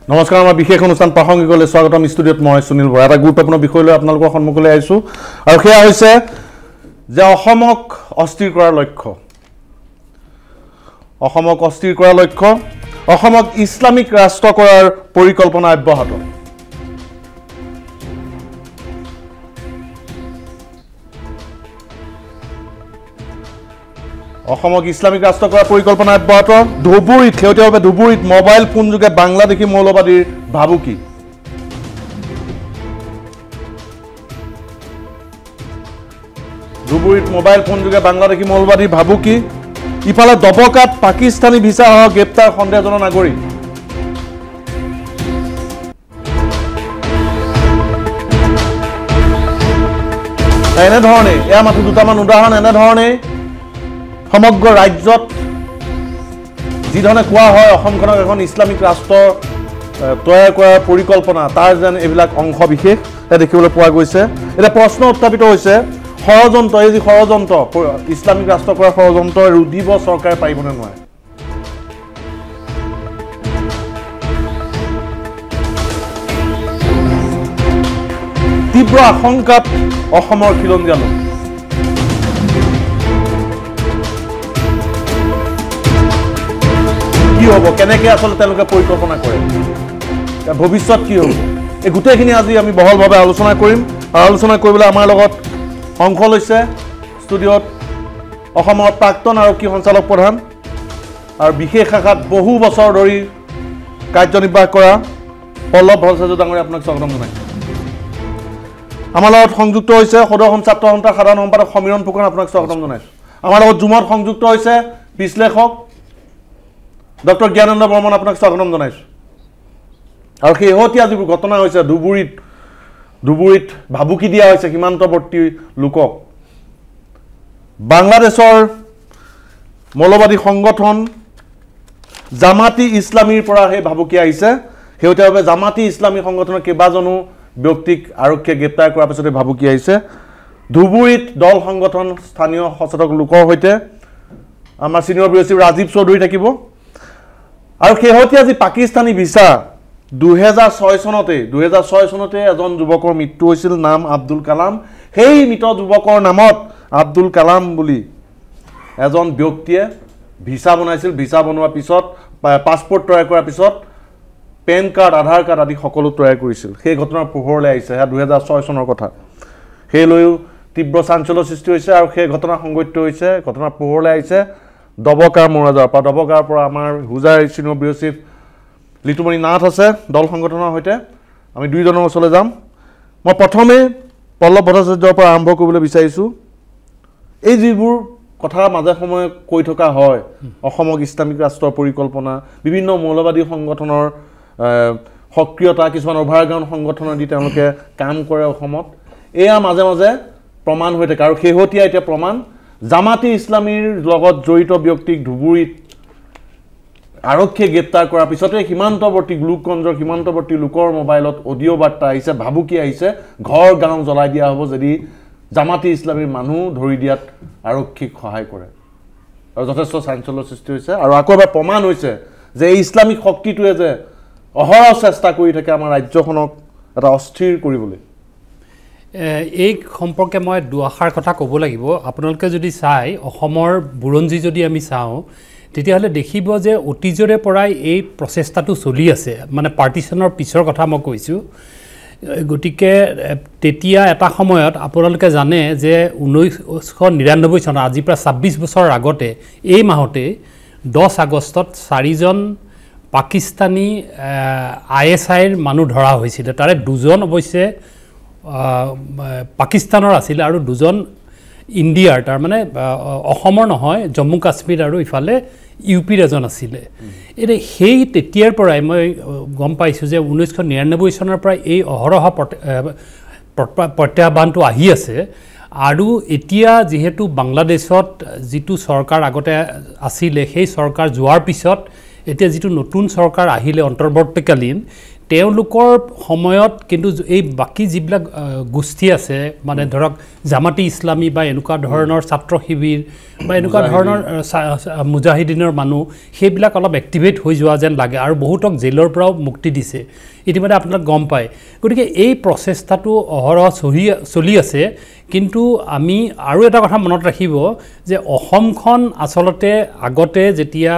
নমস্কাৰ আমাৰ বিশেষ অনুষ্ঠান প্ৰাসংগিকলৈ স্বাগতম ষ্টুডিঅ'ত মই সুনীল বৰা এটা গুৰুত্বপূৰ্ণ বিষয় লৈ আপোনালোকৰ সন্মুখলৈ আহিছোঁ আৰু সেয়া হৈছে যে অসমক অস্থিৰ কৰাৰ লক্ষ্য অসমক ইছলামিক ৰাষ্ট্ৰ কৰাৰ পৰিকল্পনা অব্যাহত অসমক ইছলামিক ৰাষ্ট্ৰ কৰাৰ পৰিকল্পনা অব্যাহত ধুবুৰীত শেহতীয়াভাৱে ধুবুৰীত মোবাইল ফোন যোগে বাংলাদেশী মৌলবাদীৰ ভাবুকি ইফালে দবকাত পাকিস্তানী ভিসা সহ গ্ৰেপ্তাৰ সন্দেহজনক নাগৰিক এনেধৰণে এয়া মাত্ৰ দুটামান উদাহৰণ এনেধৰণে সমগ্ৰ ৰাজ্যত যি ধৰণে কোৱা হয় অসমখনক এখন ইছলামিক ৰাষ্ট্ৰ তৈয়াৰ কৰাৰ পৰিকল্পনা তাৰ যেন এইবিলাক অংশ বিশেষ দেখিবলৈ পোৱা গৈছে এটা প্ৰশ্ন উত্থাপিত হৈছে ষড়যন্ত্ৰ এই যি ষড়যন্ত্ৰ ইছলামিক ৰাষ্ট্ৰ কৰাৰ ষড়যন্ত্ৰ ৰুধিব চৰকাৰে পাৰিবনে নোৱাৰে তীব্ৰ আশংকাত অসমৰ খিলঞ্জীয়া লোক কি হ'ব কেনেকৈ আচলতে তেওঁলোকে পৰিকল্পনা কৰে ভৱিষ্যত কি হ'ব এই গোটেইখিনি আজি আমি বহলভাৱে আলোচনা কৰিম আৰু আলোচনা কৰিবলৈ আমাৰ লগত অংশ লৈছে ষ্টুডিঅ'ত অসমৰ প্ৰাক্তন আৰক্ষী সঞ্চালক প্ৰধান আৰু বিশেষ শাখাত বহু বছৰ ধৰি কাৰ্যনিৰ্বাহ কৰা পল্লৱ ভট্টাচাৰ্য ডাঙৰীয়া আপোনাক স্বাগতম জনাইছোঁ আমাৰ লগত সংযুক্ত হৈছে সদৌ ছাত্ৰ সন্থাৰ সাধাৰণ সম্পাদক সমীৰণ ফুকন আপোনাক স্বাগতম জনাইছোঁ আমাৰ লগত জুমত সংযুক্ত হৈছে বিশ্লেষক ডক্টৰ জ্ঞানেন্দ্ৰ বৰ্মন আপোনাক স্বাগতম জনাইছোঁ আৰু শেহতীয়া যিবোৰ ঘটনা হৈছে ধুবুৰীত ভাবুকি দিয়া হৈছে সীমান্তৱৰ্তী লোকক বাংলাদেশৰ মৌলবাদী সংগঠন জামাতি ইছলামীৰ পৰা সেই ভাবুকি আহিছে শেহতীয়াভাৱে জামাতি ইছলামী সংগঠনৰ কেইবাজনো ব্যক্তিক আৰক্ষীয়ে গ্ৰেপ্তাৰ কৰাৰ পিছতে ভাবুকি আহিছে ধুবুৰীত দল সংগঠন স্থানীয় সচেতক লোকৰ সৈতে আমাৰ senior bureau chief Rajiv Choudhury থাকিব আৰু শেহতীয়া যি পাকিস্তানী ভিসা 2006 চনতে এজন যুৱকৰ মৃত্যু হৈছিল নাম আব্দুল কালাম সেই মৃত যুৱকৰ নামত আব্দুল কালাম বুলি এজন ব্যক্তিয়ে ভিসা বনাইছিল ভিসা বনোৱাৰ পিছত পাছপোৰ্ট তৈয়াৰ কৰাৰ পিছত পেন কাৰ্ড আধাৰ কাৰ্ড আদি সকলো তৈয়াৰ কৰিছিল সেই ঘটনাৰ পোহৰলৈ আহিছে সেয়া 2006 চনৰ কথা সেই লৈও তীব্ৰ চাঞ্চল্যৰ সৃষ্টি হৈছে আৰু সেই ঘটনা সংঘটিত হৈছে ঘটনাৰ পোহৰলৈ আহিছে দবকাৰ মৰাজাৰ পৰা আমাৰ হুজাৰ চিনিয়ৰ ব্যুৰ চিফ লিটুমণি নাথ আছে দল সংগঠনৰ সৈতে আমি দুইজনৰ ওচৰলৈ যাম মই প্ৰথমে পল্লৱ ভট্টাচাৰ্যৰ পৰা আৰম্ভ কৰিবলৈ বিচাৰিছোঁ এই যিবোৰ কথা মাজে সময়ে কৈ থকা হয় অসমক ইছলামিক ৰাষ্ট্ৰৰ পৰিকল্পনা বিভিন্ন মৌলবাদী সংগঠনৰ সক্ৰিয়তা কিছুমান অভাৰগ্ৰাউণ্ড সংগঠনৰ দি তেওঁলোকে কাম কৰে অসমত এয়া মাজে মাজে প্ৰমাণ হৈ থাকে আৰু শেহতীয়া এতিয়া প্ৰমাণ জামাতি ইছলামীৰ লগত জড়িত ব্যক্তিক ধুবুৰীত আৰক্ষীয়ে গ্ৰেপ্তাৰ কৰাৰ পিছতে সীমান্তৱৰ্তী লোকৰ মোবাইলত অডিঅ' বাৰ্তা আহিছে ভাবুকি আহিছে ঘৰ গাঁও জ্বলাই দিয়া হ'ব যদি জামাতি ইছলামীৰ মানুহ ধৰি দিয়াত আৰক্ষীক সহায় কৰে আৰু যথেষ্ট চাঞ্চল্যৰ সৃষ্টি হৈছে আৰু আকৌ এবাৰ প্ৰমাণ হৈছে যে এই ইছলামিক শক্তিটোৱে যে অহৰহ চেষ্টা কৰি থাকে আমাৰ ৰাজ্যখনক এটা অস্থিৰ কৰিবলৈ এই সম্পৰ্কে মই দুআষাৰ কথা ক'ব লাগিব আপোনালোকে যদি চাই অসমৰ বুৰঞ্জী যদি আমি চাওঁ তেতিয়াহ'লে দেখিব যে অতীজৰে পৰাই এই প্ৰচেষ্টাটো চলি আছে মানে পাৰ্টিশ্যনৰ পিছৰ কথা মই কৈছোঁ গতিকে তেতিয়া এটা সময়ত আপোনালোকে জানে যে 1999 চনত আজিৰ পৰা 26 বছৰৰ আগতে এই মাহতে 10 আগষ্টত 4জন পাকিস্তানী ISIৰ মানুহ ধৰা হৈছিলে তাৰে দুজন অৱশ্যে পাকিস্তানৰ আছিল আৰু দুজন ইণ্ডিয়াৰ তাৰ মানে অসমৰ নহয় জম্মু কাশ্মীৰ আৰু ইফালে ইউপিৰ এজন আছিলে এতিয়া সেই তেতিয়াৰ পৰাই মই গম পাইছোঁ যে 1999 চনৰ পৰা এই অহৰহ প্ৰত্যাহ্বানটো আহি আছে আৰু এতিয়া যেহেতু বাংলাদেশত যিটো চৰকাৰ আগতে আছিলে সেই চৰকাৰ যোৱাৰ পিছত এতিয়া যিটো নতুন চৰকাৰ আহিলে অন্তৰ্বৰ্তীকালীন তেওঁলোকৰ সময়ত কিন্তু এই বাকী যিবিলাক গোষ্ঠী আছে মানে ধৰক জামাতি ইছলামী বা এনেকুৱা ধৰণৰ ছাত্ৰ শিবিৰ বা এনেকুৱা ধৰণৰ মুজাহিদিনৰ মানুহ সেইবিলাক অলপ এক্টিভেট হৈ যোৱা যেন লাগে আৰু বহুতক জেলৰ পৰাও মুক্তি দিছে ইতিমধ্যে আপোনাক গম পায় গতিকে এই প্ৰচেষ্টাটো অহৰহ চলি আছে কিন্তু আমি আৰু এটা কথা মনত ৰাখিব যে অসমখন আচলতে আগতে যেতিয়া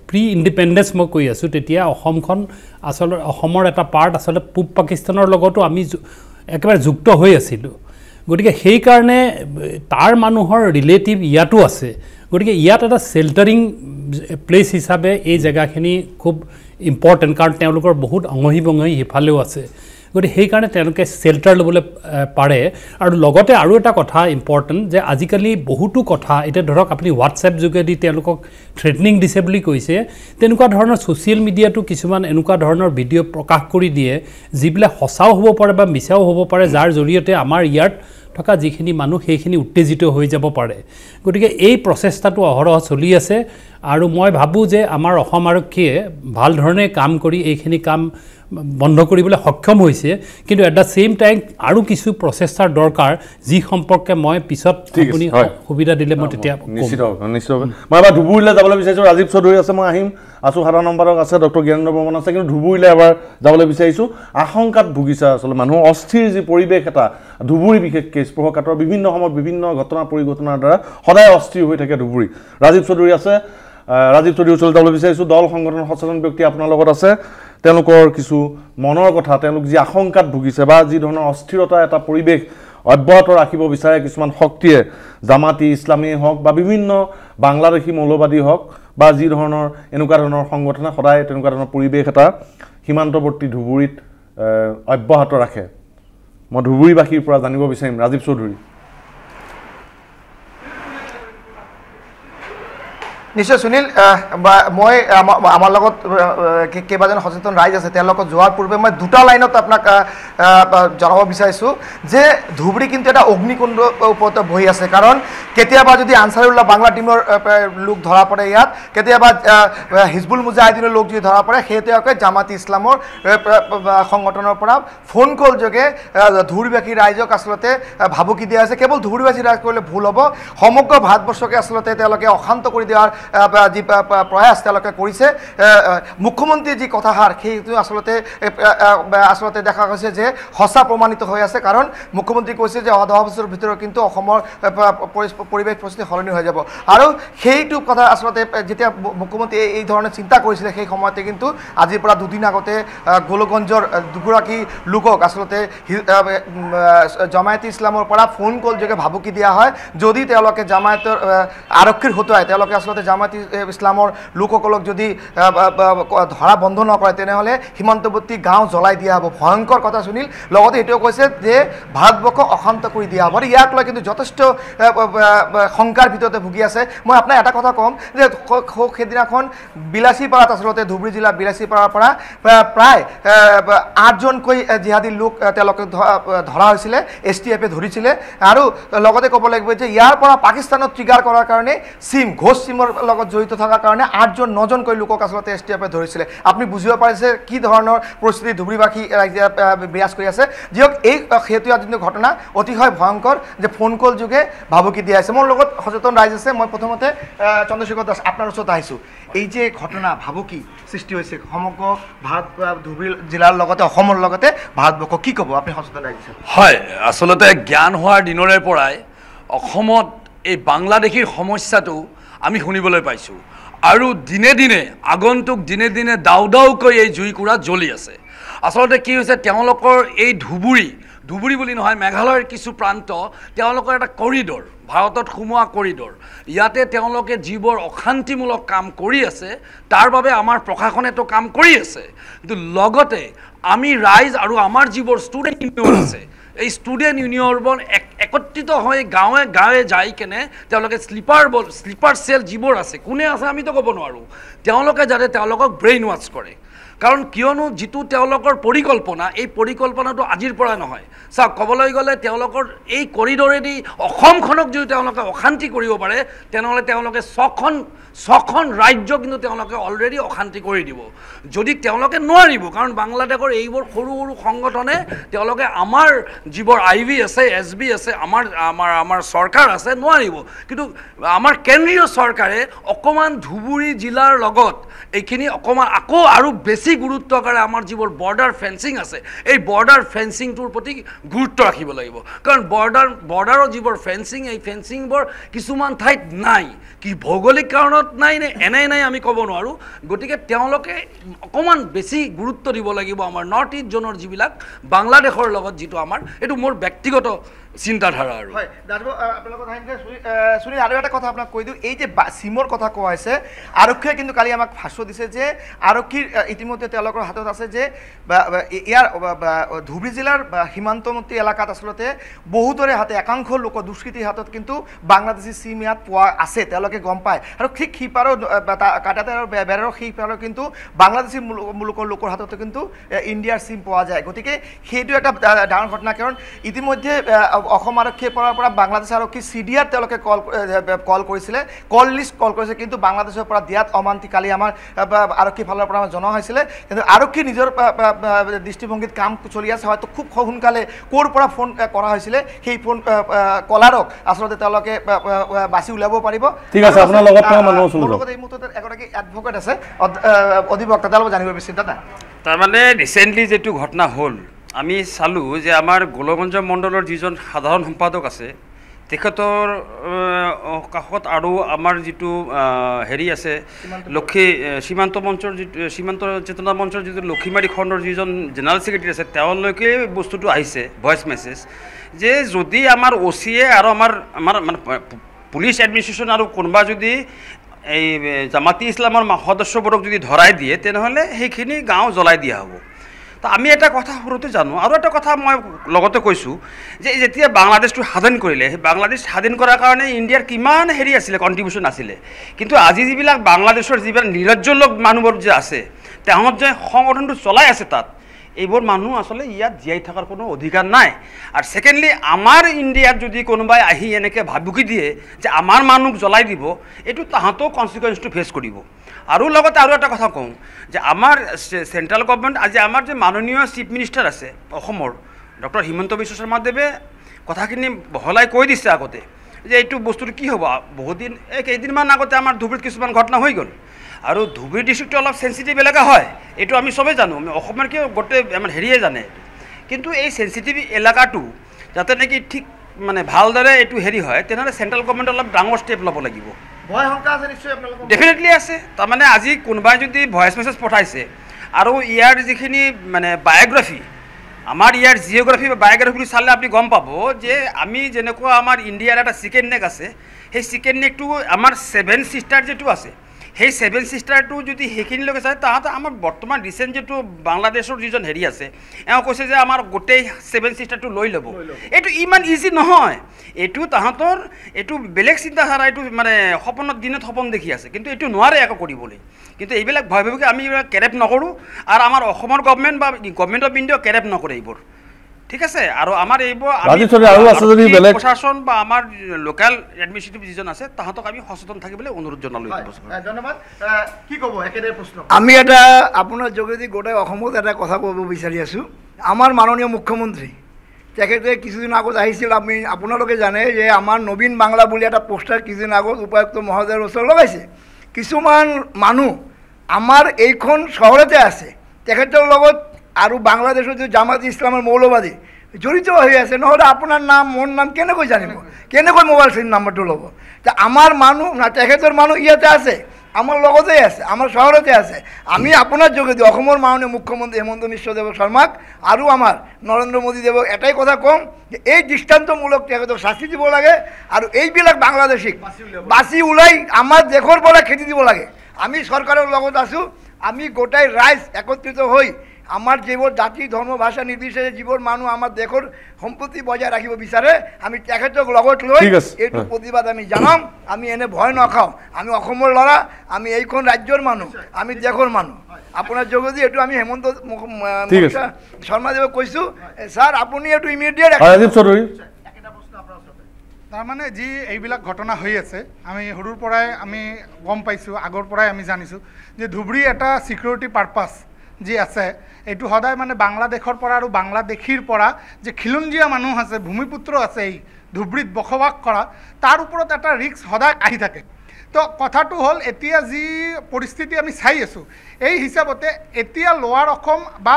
প্ৰি ইণ্ডিপেণ্ডেন্স মই কৈ আছোঁ তেতিয়া অসমখন আচলতে অসমৰ এটা পাৰ্ট আচলতে পূব পাকিস্তানৰ লগতো আমি একেবাৰে যুক্ত হৈ আছিলোঁ গতিকে সেইকাৰণে তাৰ মানুহৰ ৰিলেটিভ ইয়াতো আছে গতিকে ইয়াত এটা শেল্টাৰিং প্লেচ হিচাপে এই জেগাখিনি খুব ইম্পৰ্টেণ্ট কাৰণ তেওঁলোকৰ বহুত অঙহী বঙহী সিফালেও আছে গতিকে সেইকাৰণে তেওঁলোকে শেল্টাৰ ল'বলৈ পাৰে আৰু লগতে আৰু এটা কথা ইম্পৰ্টেণ্ট যে আজিকালি বহুতো কথা এতিয়া ধৰক আপুনি হোৱাটছএপ যোগেদি তেওঁলোকক থ্ৰেটনিং দিছে বুলি কৈছে তেনেকুৱা ধৰণৰ ছ'চিয়েল মিডিয়াটো কিছুমান এনেকুৱা ধৰণৰ ভিডিঅ' প্ৰকাশ কৰি দিয়ে যিবিলাক সঁচাও হ'ব পাৰে বা মিছাও হ'ব পাৰে যাৰ জৰিয়তে আমাৰ ইয়াত থকা যিখিনি মানুহ সেইখিনি উত্তেজিত হৈ যাব পাৰে গতিকে এই প্ৰচেষ্টাটো অহৰহ চলি আছে আৰু মই ভাবোঁ যে আমাৰ অসম আৰক্ষীয়ে ভাল ধৰণে কাম কৰি এইখিনি কাম বন্ধ কৰিবলৈ সক্ষম হৈছে কিন্তু এট দ্য ছেইম টাইম আৰু কিছু প্ৰচেষ্টাৰ দৰকাৰ যি সম্পৰ্কে মই পিছত আপুনি সুবিধা দিলে মই তেতিয়া নিশ্চিত মই এবাৰ ধুবুৰীলৈ যাবলৈ বিচাৰিছোঁ ৰাজীৱ চৌধুৰী আছে মই আহিম আছোঁ সাধাৰণ সম্পাদক আছে ডক্টৰ জ্ঞানেন্দ্ৰ বৰ্মন আছে কিন্তু ধুবুৰীলৈ এবাৰ যাবলৈ বিচাৰিছোঁ আশংকাত ভুগিছে আচলতে মানুহৰ অস্থিৰ যি পৰিৱেশ এটা ধুবুৰী বিশেষকৈ স্পৃহকাতৰ বিভিন্ন সময়ত বিভিন্ন ঘটনা পৰিঘটনাৰ দ্বাৰা সদায় অস্থিৰ হৈ থাকে ধুবুৰী ৰাজীৱ চৌধুৰী আছে ৰাজীৱ চৌধুৰী ওচৰলৈ যাবলৈ বিচাৰিছোঁ দল সংগঠন সচেতন ব্যক্তি আপোনাৰ লগত আছে তেওঁলোকৰ কিছু মনৰ কথা তেওঁলোক যি আশংকাত ভুগিছে বা যি ধৰণৰ অস্থিৰতা এটা পৰিৱেশ অব্যাহত ৰাখিব বিচাৰে কিছুমান শক্তিয়ে জামাতি ইছলামী হওক বা বিভিন্ন বাংলাদেশী মৌলবাদী হওক বা যি ধৰণৰ এনেকুৱা ধৰণৰ সংগঠনে সদায় তেনেকুৱা ধৰণৰ পৰিৱেশ এটা সীমান্তৱৰ্তী ধুবুৰীত অব্যাহত ৰাখে মই ধুবুৰীবাসীৰ পৰা জানিব বিচাৰিম ৰাজীৱ চৌধুৰী নিশ্চয় সুনীল মই আমাৰ লগত কেইবাজন সচেতন ৰাইজ আছে তেওঁৰ লগত যোৱাৰ পূৰ্বে মই দুটা লাইনত আপোনাক জনাব বিচাৰিছোঁ যে ধুবুৰী কিন্তু এটা অগ্নিকুণ্ড ওপৰত বহি আছে কাৰণ কেতিয়াবা যদি আনচাৰুল্লাহ বাংলা টিমৰ লোক ধৰা পৰে ইয়াত কেতিয়াবা হিজবুল মুজাহিদিনৰ লোক যদি ধৰা পৰে সেইটোৱে জামাতি ইছলামৰ সংগঠনৰ পৰা ফোন কল যোগে ধুবুৰীবাসী ৰাইজক আচলতে ভাবুকি দিয়া হৈছে কেৱল ধুবুৰীবাসী ৰাইজ কৰিলে ভুল হ'ব সমগ্ৰ ভাৰতবৰ্ষকে আচলতে তেওঁলোকে অশান্ত কৰি দিয়াৰ যি প্ৰয়াস তেওঁলোকে কৰিছে মুখ্যমন্ত্ৰীৰ যি কথাষাৰ সেইটো আচলতে দেখা গৈছে যে সঁচা প্ৰমাণিত হৈ আছে কাৰণ মুখ্যমন্ত্ৰী কৈছে যে অহা 10 বছৰৰ ভিতৰত কিন্তু অসমৰ পৰিৱেশ পৰিস্থিতি সলনি হৈ যাব আৰু সেইটো কথা আচলতে যেতিয়া মুখ্যমন্ত্ৰী এই ধৰণে চিন্তা কৰিছিলে সেই সময়তে কিন্তু আজিৰ পৰা দুদিন আগতে গোলগঞ্জৰ দুগৰাকী লোকক আচলতে জামায়াতে ইছলামৰ পৰা ফোন কল যোগে ভাবুকি দিয়া হয় যদি তেওঁলোকে জামায়াতৰ আৰক্ষীৰ হতুৱাই তেওঁলোকে আচলতে জামায়াতে ইছলামৰ লোকসকলক যদি ধৰা বন্ধ নকৰে তেনেহ'লে সীমান্তৱৰ্তী গাঁও জ্বলাই দিয়া হ'ব ভয়ংকৰ কথা শুনিল লগতে এইটোও কৈছে যে ভাৰতবৰ্ষক অশান্ত কৰি দিয়া হ'ব ইয়াক লৈ কিন্তু যথেষ্ট শংকাৰ ভিতৰতে ভুগি আছে মই আপোনাক এটা কথা ক'ম যে সেইদিনাখন বিলাসীপাৰাত আচলতে ধুবুৰী জিলাৰ বিলাসীপাৰাৰ পৰা প্ৰায় 8জনকৈ জিহাদী লোক তেওঁলোকে ধৰা হৈছিলে STF ধৰিছিলে আৰু লগতে ক'ব লাগিব যে ইয়াৰ পৰা পাকিস্তানত ট্ৰিগাৰ কৰাৰ কাৰণে ঘোষ চিমৰ লগত জড়িত থকাৰ কাৰণে 8জন 9জনকৈ লোকক আচলতে STF ধৰিছিলে আপুনি বুজিব পাৰিছে কি ধৰণৰ পৰিস্থিতি ধুবুৰীবাসী ৰাইজে বিৰাজ কৰি আছে যিহক এই হেতুৱা যিটো ঘটনা অতিশয় ভয়ংকৰ যে ফোন কল যোগে ভাবুকি দিয়া আছে মোৰ লগত সচেতন ৰাইজ আছে মই প্ৰথমতে চন্দ্ৰশেখৰ দাস আপোনাৰ ওচৰত আহিছোঁ এই যে ঘটনা ভাবুকি সৃষ্টি হৈছে সমগ্ৰ ভাৰত ধুবুৰী জিলাৰ লগতে অসমৰ লগতে ভাৰতবৰ্ষ কি ক'ব আপুনি সচেতন ৰাইজ হয় আচলতে জ্ঞান হোৱাৰ দিনৰে পৰাই অসমত এই বাংলাদেশীৰ সমস্যাটো আমি শুনিবলৈ পাইছোঁ আৰু দিনে দিনে আগন্তুক দিনে দিনে দাউ দাউকৈ এই জুইকুৰা জ্বলি আছে আচলতে কি হৈছে তেওঁলোকৰ এই ধুবুৰী বুলি নহয় মেঘালয়ৰ কিছু প্ৰান্ত তেওঁলোকৰ এটা কৰিডৰ ভাৰতত সোমোৱা কৰিডৰ ইয়াতে তেওঁলোকে যিবোৰ অশান্তিমূলক কাম কৰি আছে তাৰ বাবে আমাৰ প্ৰশাসনেতো কাম কৰি আছে কিন্তু লগতে আমি ৰাইজ আৰু আমাৰ যিবোৰ ষ্টুডেণ্ট ইউনিয়ন আছে এই ষ্টুডেণ্ট ইউনিয়নবোৰ একত্ৰিত হৈ গাঁৱে গাঁৱে যাই কেনে তেওঁলোকে শ্লিপাৰ চেল যিবোৰ আছে কোনে আছে আমিতো ক'ব নোৱাৰোঁ তেওঁলোকে যাতে তেওঁলোকক ব্ৰেইন ৱাছ কৰে কাৰণ কিয়নো যিটো তেওঁলোকৰ পৰিকল্পনা, এই পৰিকল্পনাটো আজিৰ পৰা নহয়। চাওক, ক'বলৈ গ'লে তেওঁলোকৰ এই কৰিডৰেদি অসমখনক যদি তেওঁলোকে অশান্তি কৰিব পাৰে, তেনেহ'লে তেওঁলোকে ছখন ৰাজ্য কিন্তু তেওঁলোকে অলৰেডি অশান্তি কৰি দিব। যদি তেওঁলোকে নোৱাৰিব, কাৰণ বাংলাদেশৰ এইবোৰ সৰু সৰু সংগঠনে তেওঁলোকে আমাৰ যিবোৰ IB আছে, SB আছে, আমাৰ চৰকাৰ আছে, নোৱাৰিব। কিন্তু আমাৰ কেন্দ্ৰীয় চৰকাৰে অকণমান ধুবুৰী জিলাৰ লগত এইখিনি অকণমান আকৌ আৰু বেছি গুৰুত্বকাৰে আমাৰ যিবোৰ বৰ্ডাৰ ফেন্সিং আছে, এই বৰ্ডাৰ ফেন্সিংটোৰ প্ৰতি গুৰুত্ব ৰাখিব লাগিব। কাৰণ বৰ্ডাৰৰ যিবোৰ ফেন্সিং, এই ফেন্সিংবোৰ কিছুমান ঠাইত নাই, কি ভৌগোলিক কাৰণত নাই নে এনে নাই আমি ক'ব নোৱাৰোঁ। গতিকে তেওঁলোকে অকণমান বেছি গুৰুত্ব দিব লাগিব আমাৰ নৰ্থ ইষ্ট জোনৰ যিবিলাক বাংলাদেশৰ লগত যিটো আমাৰ, এইটো মোৰ ব্যক্তিগত চিন্তাধাৰা। আৰু হয় দাদা, আপোনালোকৰ সুনীল, আৰু এটা কথা আপোনাক কৈ দিওঁ, এই যে চিমৰ কথা কোৱা হৈছে, আৰক্ষীয়ে কিন্তু কালি আমাক ভাষ্য দিছে যে আৰক্ষীৰ ইতিমধ্যে তেওঁলোকৰ হাতত আছে যে ইয়াৰ ধুবুৰী জিলাৰ সীমান্তৱৰ্তী এলেকাত আচলতে বহুতৰে হাতে, একাংশ লোক দুষ্কৃতীৰ হাতত কিন্তু বাংলাদেশী চিম ইয়াত পোৱা আছে, তেওঁলোকে গম পায়। আৰু ঠিক সিপাৰৰ কাটাতে আৰু বেৰৰ সিপাৰৰ কিন্তু বাংলাদেশী লোকৰ হাততো কিন্তু ইণ্ডিয়াৰ চিম পোৱা যায়। গতিকে সেইটো এটা ডাঙৰ ঘটনা, কাৰণ ইতিমধ্যে অসম আৰক্ষীৰ পৰা বাংলাদেশ আৰক্ষী CDR তেওঁলোকে কল কৰিছিলে, কল লিষ্ট কল কৰিছে, কিন্তু বাংলাদেশৰ পৰা দিয়াত অমান্তি কালি আমাৰ আৰক্ষী ফালৰ পৰা জনোৱা হৈছিলে। কিন্তু আৰক্ষী নিজৰ দৃষ্টিভংগীত কাম চলি আছে, হয়তো খুব সোনকালে ক'ৰ পৰা ফোন কৰা হৈছিলে সেই ফোন কলাৰক আচলতে তেওঁলোকে বাছি উলিয়াব পাৰিব। ঠিক আছে, আপোনাৰ লগত এই মুহূৰ্তত এগৰাকী এডভকেট আছে, অধিবক্তা, তেওঁলোকে জানিব বিচাৰিম। দাদা, তাৰমানে ৰিচেণ্টলি যিটো ঘটনা হ'ল, আমি চালোঁ যে আমাৰ গোলগঞ্জ মণ্ডলৰ যিজন সাধাৰণ সম্পাদক আছে, তেখেতৰ কাষত আৰু আমাৰ যিটো হেৰি আছে সীমান্ত মঞ্চৰ যিটো সীমান্ত চেতনা মঞ্চৰ যিটো লক্ষীমাৰী খণ্ডৰ যিজন জেনেৰেল ছেক্ৰেটাৰী আছে, তেওঁলোকে বস্তুটো আহিছে ভইচ মেছেজ যে যদি আমাৰ OCA আৰু আমাৰ মানে পুলিচ এডমিনিষ্ট্ৰেশ্যন আৰু কোনোবা যদি এই জামাতি ইছলামৰ সদস্যবোৰক যদি ধৰাই দিয়ে, তেনেহ'লে সেইখিনি গাঁও জ্বলাই দিয়া হ'ব। তো আমি এটা কথা সৰুতে জানো, আৰু এটা কথা মই লগতে কৈছোঁ যে যেতিয়া বাংলাদেশটো স্বাধীন কৰিলে, সেই বাংলাদেশ স্বাধীন কৰাৰ কাৰণে ইণ্ডিয়াৰ কিমান হেৰি আছিলে, কণ্ট্ৰিবিউশ্যন আছিলে। কিন্তু আজি যিবিলাক বাংলাদেশৰ যিবিলাক নিৰজ্জ লোক মানুহবোৰ যে আছে, তেওঁলোক যে সংগঠনটো চলাই আছে তাত, এইবোৰ মানুহ আচলতে ইয়াত জীয়াই থকাৰ কোনো অধিকাৰ নাই। আৰু ছেকেণ্ডলি, আমাৰ ইণ্ডিয়াত যদি কোনোবাই আহি এনেকৈ ভাবুকি দিয়ে যে আমাৰ মানুহক জ্বলাই দিব, এইটো তাহাঁতেও কনচিকুৱেঞ্চটো ফেচ কৰিব। আৰু লগতে আৰু এটা কথা কওঁ যে আমাৰ চেণ্ট্ৰেল গভৰ্ণমেণ্ট, আজি আমাৰ যে মাননীয় চিফ মিনিষ্টাৰ আছে অসমৰ, ডক্টৰ হিমন্ত বিশ্ব শৰ্মাদেৱে কথাখিনি বহলাই কৈ দিছে আগতে যে এইটো বস্তুটো কি হ'ব। বহুদিন কেইদিনমান আগতে আমাৰ ধুবুৰীত কিছুমান ঘটনা হৈ গ'ল, আৰু ধুবুৰী ডিষ্ট্ৰিক্টটো অলপ চেঞ্চিটিভ এলেকা হয়, এইটো আমি চবেই জানো, আমি অসমৰ কিয় গোটেই আমাৰ হেৰিয়ে জানে। কিন্তু এই চেঞ্চিটিভ এলেকাটো যাতে নেকি ঠিক মানে ভালদৰে এইটো হেৰি হয়, তেনেহ'লে চেণ্ট্ৰেল গভৰ্ণমেণ্টে অলপ ডাঙৰ ষ্টেপ ল'ব লাগিব। ডেফিনেটলি আছে। তাৰমানে আজি কোনোবাই যদি ভইচ মেছেজ পঠাইছে আৰু ইয়াৰ যিখিনি মানে বায়'গ্ৰাফি, আমাৰ ইয়াৰ জিঅ'গ্ৰাফি বা বায়'গ্ৰাফি চালে আপুনি গম পাব যে আমি যেনেকুৱা আমাৰ ইণ্ডিয়াৰ এটা চিকেন নেক আছে, সেই চিকেন নেকটো আমাৰ 7 ছিষ্টাৰ যিটো আছে, সেই 7 ছিষ্টাৰটো যদি সেইখিনিলৈকে চায়, তাহাঁতে আমাৰ বৰ্তমান ৰিচেণ্ট যিটো বাংলাদেশৰ যিজন হেৰি আছে, এওঁ কৈছে যে আমাৰ গোটেই 7 ছিষ্টাৰটো লৈ ল'ব। এইটো ইমান ইজি নহয়, এইটো তাহাঁতৰ এইটো বেলেগ চিন্তাধাৰা, এইটো মানে সপোনত দিনত সপোন দেখি আছে, কিন্তু এইটো নোৱাৰে একো কৰিবলৈ। কিন্তু এইবিলাক ভয় ভাবি আমি এইবিলাক কেৰেপ নকৰোঁ, আৰু আমাৰ অসমৰ গভৰ্ণমেণ্ট বা গভৰ্ণমেণ্ট অফ ইণ্ডিয়াও কেৰেপ নকৰে এইবোৰ, ঠিক আছে। আৰু আমাৰ এইবোৰ প্ৰশাসন বা আমাৰ লোকেল এডমিনিষ্ট্ৰেটিভ যিজন আছে, তাহাঁতক আমি সচেতন থাকিবলৈ অনুৰোধ জনালোঁ। ধন্যবাদ। কি ক'ব একেদৰে প্ৰশ্ন? আমি এটা আপোনাৰ যোগেদি গোটেই অসমত এটা কথা ক'ব বিচাৰি আছোঁ। আমাৰ মাননীয় মুখ্যমন্ত্ৰী তেখেতে কিছুদিন আগত আহিছিল, আপোনালোকে জানে যে আমাৰ নবীন বাংলা বুলি এটা পোষ্টাৰ কিছুদিন আগত উপায়ুক্ত মহোদয়ৰ ওচৰত লগাইছে। কিছুমান মানুহ আমাৰ এইখন চহৰতে আছে, তেখেতৰ লগত আৰু বাংলাদেশৰ যে জামাত ইছলামৰ মৌলবাদী জড়িত হৈ আছে, নহ'লে আপোনাৰ নাম মোৰ নাম কেনেকৈ জানিব, কেনেকৈ মোবাইল নাম্বাৰটো ল'ব? তে আমাৰ মানুহ না, তেখেতৰ মানুহ ইয়াতে আছে, আমাৰ লগতেই আছে, আমাৰ চহৰতে আছে। আমি আপোনাৰ যোগেদি অসমৰ মাননীয় মুখ্যমন্ত্ৰী হিমন্ত বিশ্ব শৰ্মাক আৰু আমাৰ নৰেন্দ্ৰ মোদীদেৱক এটাই কথা ক'ম যে এই দৃষ্টান্তমূলক তেখেতক শাস্তি দিব লাগে, আৰু এইবিলাক বাংলাদেশীক বাছি ওলাই আমাৰ দেশৰ পৰা খেদি দিব লাগে। আমি চৰকাৰৰ লগত আছোঁ, আমি গোটাই ৰাইজ একত্ৰিত হৈ আমাৰ যেবোৰ জাতি ধৰ্ম ভাষা নিৰ্বিশেষে যিবোৰ মানুহ আমাৰ দেশৰ সম্পত্তি বজাই ৰাখিব বিচাৰে আমি তেখেতক লগত লৈ এইটো প্ৰতিবাদ আমি জনাম আমি এনে ভয় নখাওঁ আমি অসমৰ ল'ৰা আমি এইখন ৰাজ্যৰ মানুহ আমি দেশৰ মানুহ আপোনাৰ যোগেদি এইটো আমি হেমন্ত শৰ্মাদেৱক কৈছোঁ ছাৰ আপুনি এইটো ইমিডিয়েট ৰাজীৱ চৌধুৰী তাৰমানে যি এইবিলাক ঘটনা হৈ আছে আমি সৰুৰ পৰাই আমি গম পাইছোঁ আগৰ পৰাই আমি জানিছোঁ যে ধুবুৰী এটা ছিকিউৰিটি পাৰপাছ যি আছে এইটো সদায় মানে বাংলাদেশৰ পৰা আৰু বাংলাদেশীৰ পৰা যে খিলঞ্জীয়া মানুহ আছে ভূমিপুত্ৰ আছে এই ধুবুৰীত বসবাস কৰা তাৰ ওপৰত এটা ৰিস্ক সদায় আহি থাকে তো কথাটো হ'ল এতিয়া যি পৰিস্থিতি আমি চাই আছোঁ এই হিচাপতে এতিয়া লোৱাৰ অসম বা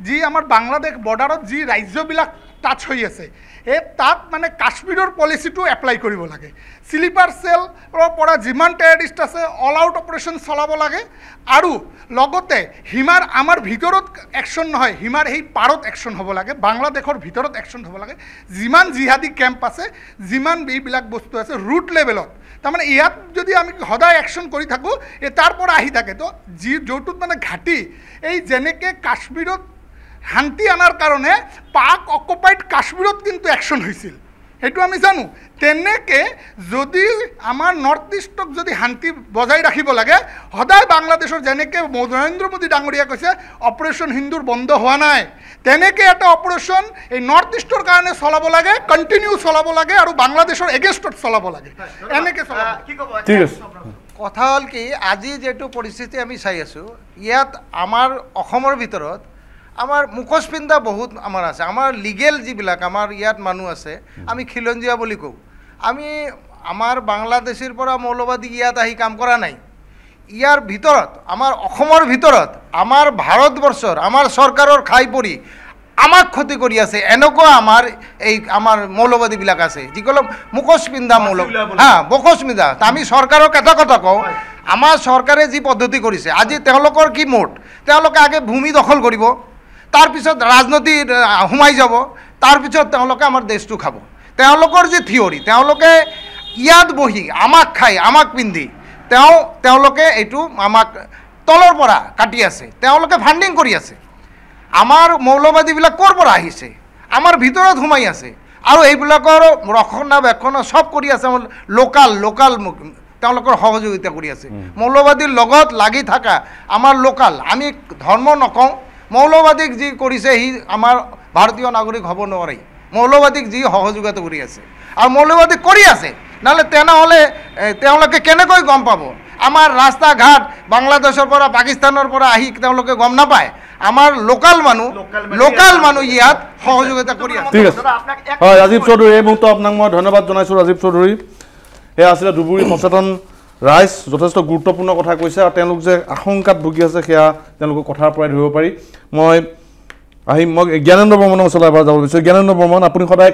যি আমাৰ বাংলাদেশ বৰ্ডাৰত যি ৰাজ্যবিলাক টাচ হৈ আছে এই তাত মানে কাশ্মীৰৰ পলিচিটো এপ্লাই কৰিব লাগে স্লিপাৰ চেলৰ পৰা যিমান টেৰৰিষ্ট আছে অল আউট অপাৰেশ্যন চলাব লাগে আৰু লগতে সীমাৰ আমাৰ ভিতৰত একশ্যন নহয় সীমাৰ সেই পাৰত একশ্যন হ'ব লাগে বাংলাদেশৰ ভিতৰত একশ্যন হ'ব লাগে যিমান জিহাদী কেম্প আছে যিমান এইবিলাক বস্তু আছে ৰুট লেভেলত তাৰমানে ইয়াত যদি আমি সদায় একশ্যন কৰি থাকোঁ এই তাৰ পৰা আহি থাকে তো য'টোত মানে ঘাটি এই যেনেকৈ কাশ্মীৰত শান্তি আনাৰ কাৰণে পাক অকুপাইড কাশ্মীৰত কিন্তু একশ্যন হৈছিল সেইটো আমি জানো তেনেকৈ যদি আমাৰ নৰ্থ ইষ্টক যদি শান্তি বজাই ৰাখিব লাগে সদায় বাংলাদেশৰ যেনেকৈ নৰেন্দ্ৰ মোদী ডাঙৰীয়া কৈছে অপাৰেশ্যন সিন্দুৰ বন্ধ হোৱা নাই তেনেকৈ এটা অপাৰেশ্যন এই নৰ্থ ইষ্টৰ কাৰণে চলাব লাগে কণ্টিনিউ চলাব লাগে আৰু বাংলাদেশৰ এগেইনষ্টত চলাব লাগে এনেকৈ ঠিক আছে কথা হ'ল কি আজি যিটো পৰিস্থিতি আমি চাই আছোঁ ইয়াত আমাৰ অসমৰ ভিতৰত আমাৰ মুখোশ পিন্ধা বহুত আমাৰ আছে আমাৰ লিগেল যিবিলাক আমাৰ ইয়াত মানুহ আছে আমি খিলঞ্জীয়া বুলি কওঁ আমি আমাৰ বাংলাদেশৰ পৰা মৌলবাদী ইয়াত আহি কাম কৰা নাই ইয়াৰ ভিতৰত আমাৰ অসমৰ ভিতৰত আমাৰ ভাৰতবৰ্ষৰ আমাৰ চৰকাৰৰ খাই পৰি আমাক ক্ষতি কৰি আছে এনেকুৱা আমাৰ মৌলবাদীবিলাক আছে যিসকল মুখোশ পিন্ধা মুখোশ পিন্ধা আমি চৰকাৰক এটা কথা কওঁ আমাৰ চৰকাৰে যি পদ্ধতি কৰিছে আজি তেওঁলোকৰ কি মোট তেওঁলোকে আগে ভূমি দখল কৰিব তাৰপিছত ৰাজনীতিত সোমাই যাব তাৰপিছত তেওঁলোকে আমাৰ দেশটো খাব তেওঁলোকৰ যি থিয়ৰী তেওঁলোকে ইয়াত বহি আমাক খাই আমাক পিন্ধি তেওঁলোকে এইটো আমাক তলৰ পৰা কাটি আছে তেওঁলোকে ফাণ্ডিং কৰি আছে আমাৰ মৌলবাদীবিলাক ক'ৰ পৰা আহিছে আমাৰ ভিতৰত সোমাই আছে আৰু এইবিলাকৰ ৰক্ষণাবেক্ষণ চব কৰি আছে লোকাল তেওঁলোকৰ সহযোগিতা কৰি আছে মৌলবাদীৰ লগত লাগি থকা আমাৰ লোকাল আমি ধৰ্ম নকওঁ মৌলবাদীক যি কৰিছে সি আমাৰ ভাৰতীয় নাগৰিক হ'ব নোৱাৰে মৌলবাদীক যি সহযোগিতা কৰি আছে আৰু মৌলবাদী কৰি আছে নহ'লে তেনেহ'লে তেওঁলোকে কেনেকৈ গম পাব আমাৰ ৰাস্তা ঘাট বাংলাদেশৰ পৰা পাকিস্তানৰ পৰা আহি তেওঁলোকে গম নাপায় আমাৰ লোকাল মানুহ ইয়াত সহযোগিতা কৰি আছে ঠিক আছে হয় ৰাজীৱ চৌধুৰী এই মুহূৰ্তত আপোনাক মই ধন্যবাদ জনাইছোঁ ৰাজীৱ চৌধুৰী এয়া আছিলে ধুবুৰী সচেতন ৰাইজ যথেষ্ট গুৰুত্বপূৰ্ণ কথা কৈছে আৰু তেওঁলোক যে আশংকাত ভুগি আছে সেয়া তেওঁলোকৰ কথাৰ পৰাই ধৰিব পাৰি মই জ্ঞানেন্দ্ৰ বৰ্মনৰ ওচৰলৈ এবাৰ যাব বিচাৰিছোঁ জ্ঞানেন্দ্ৰ বৰ্মন আপুনি সদায়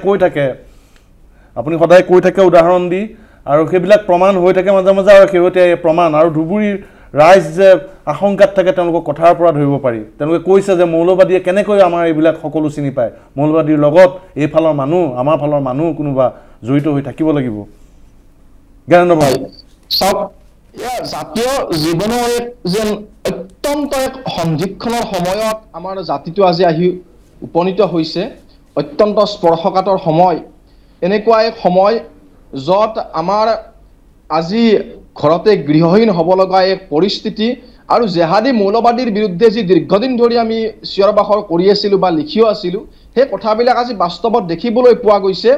কৈ থাকে উদাহৰণ দি আৰু সেইবিলাক প্ৰমাণ হৈ থাকে মাজে মাজে আৰু শেহতীয়া এই প্ৰমাণ আৰু ধুবুৰীৰ ৰাইজ যে আশংকাত থাকে তেওঁলোকৰ কথাৰ পৰা ধৰিব পাৰি তেওঁলোকে কৈছে যে মৌলবাদীয়ে কেনেকৈ আমাৰ এইবিলাক সকলো চিনি পায় মৌলবাদীৰ লগত এইফালৰ মানুহ আমাৰ ফালৰ মানুহ কোনোবা জড়িত হৈ থাকিব লাগিব জ্ঞানেন্দ্ৰ বৰ্মন জাতীয় জীৱনৰ এক যেন অত্যন্ত এক সন্ধিক্ষণৰ সময়ত আমাৰ জাতিটো আজি আহি উপনীত হৈছে অত্যন্ত স্পৰ্শকাতৰ সময় এনেকুৱা এক সময় য'ত আমাৰ আজি ঘৰতে গৃহহীন হ'ব লগা এক পৰিস্থিতি আৰু জেহাদী মৌলবাদীৰ বিৰুদ্ধে যি দীৰ্ঘদিন ধৰি আমি চিঞৰ বাখৰ কৰি আছিলোঁ বা লিখিও আছিলোঁ সেই কথাবিলাক আজি বাস্তৱত দেখিবলৈ পোৱা গৈছে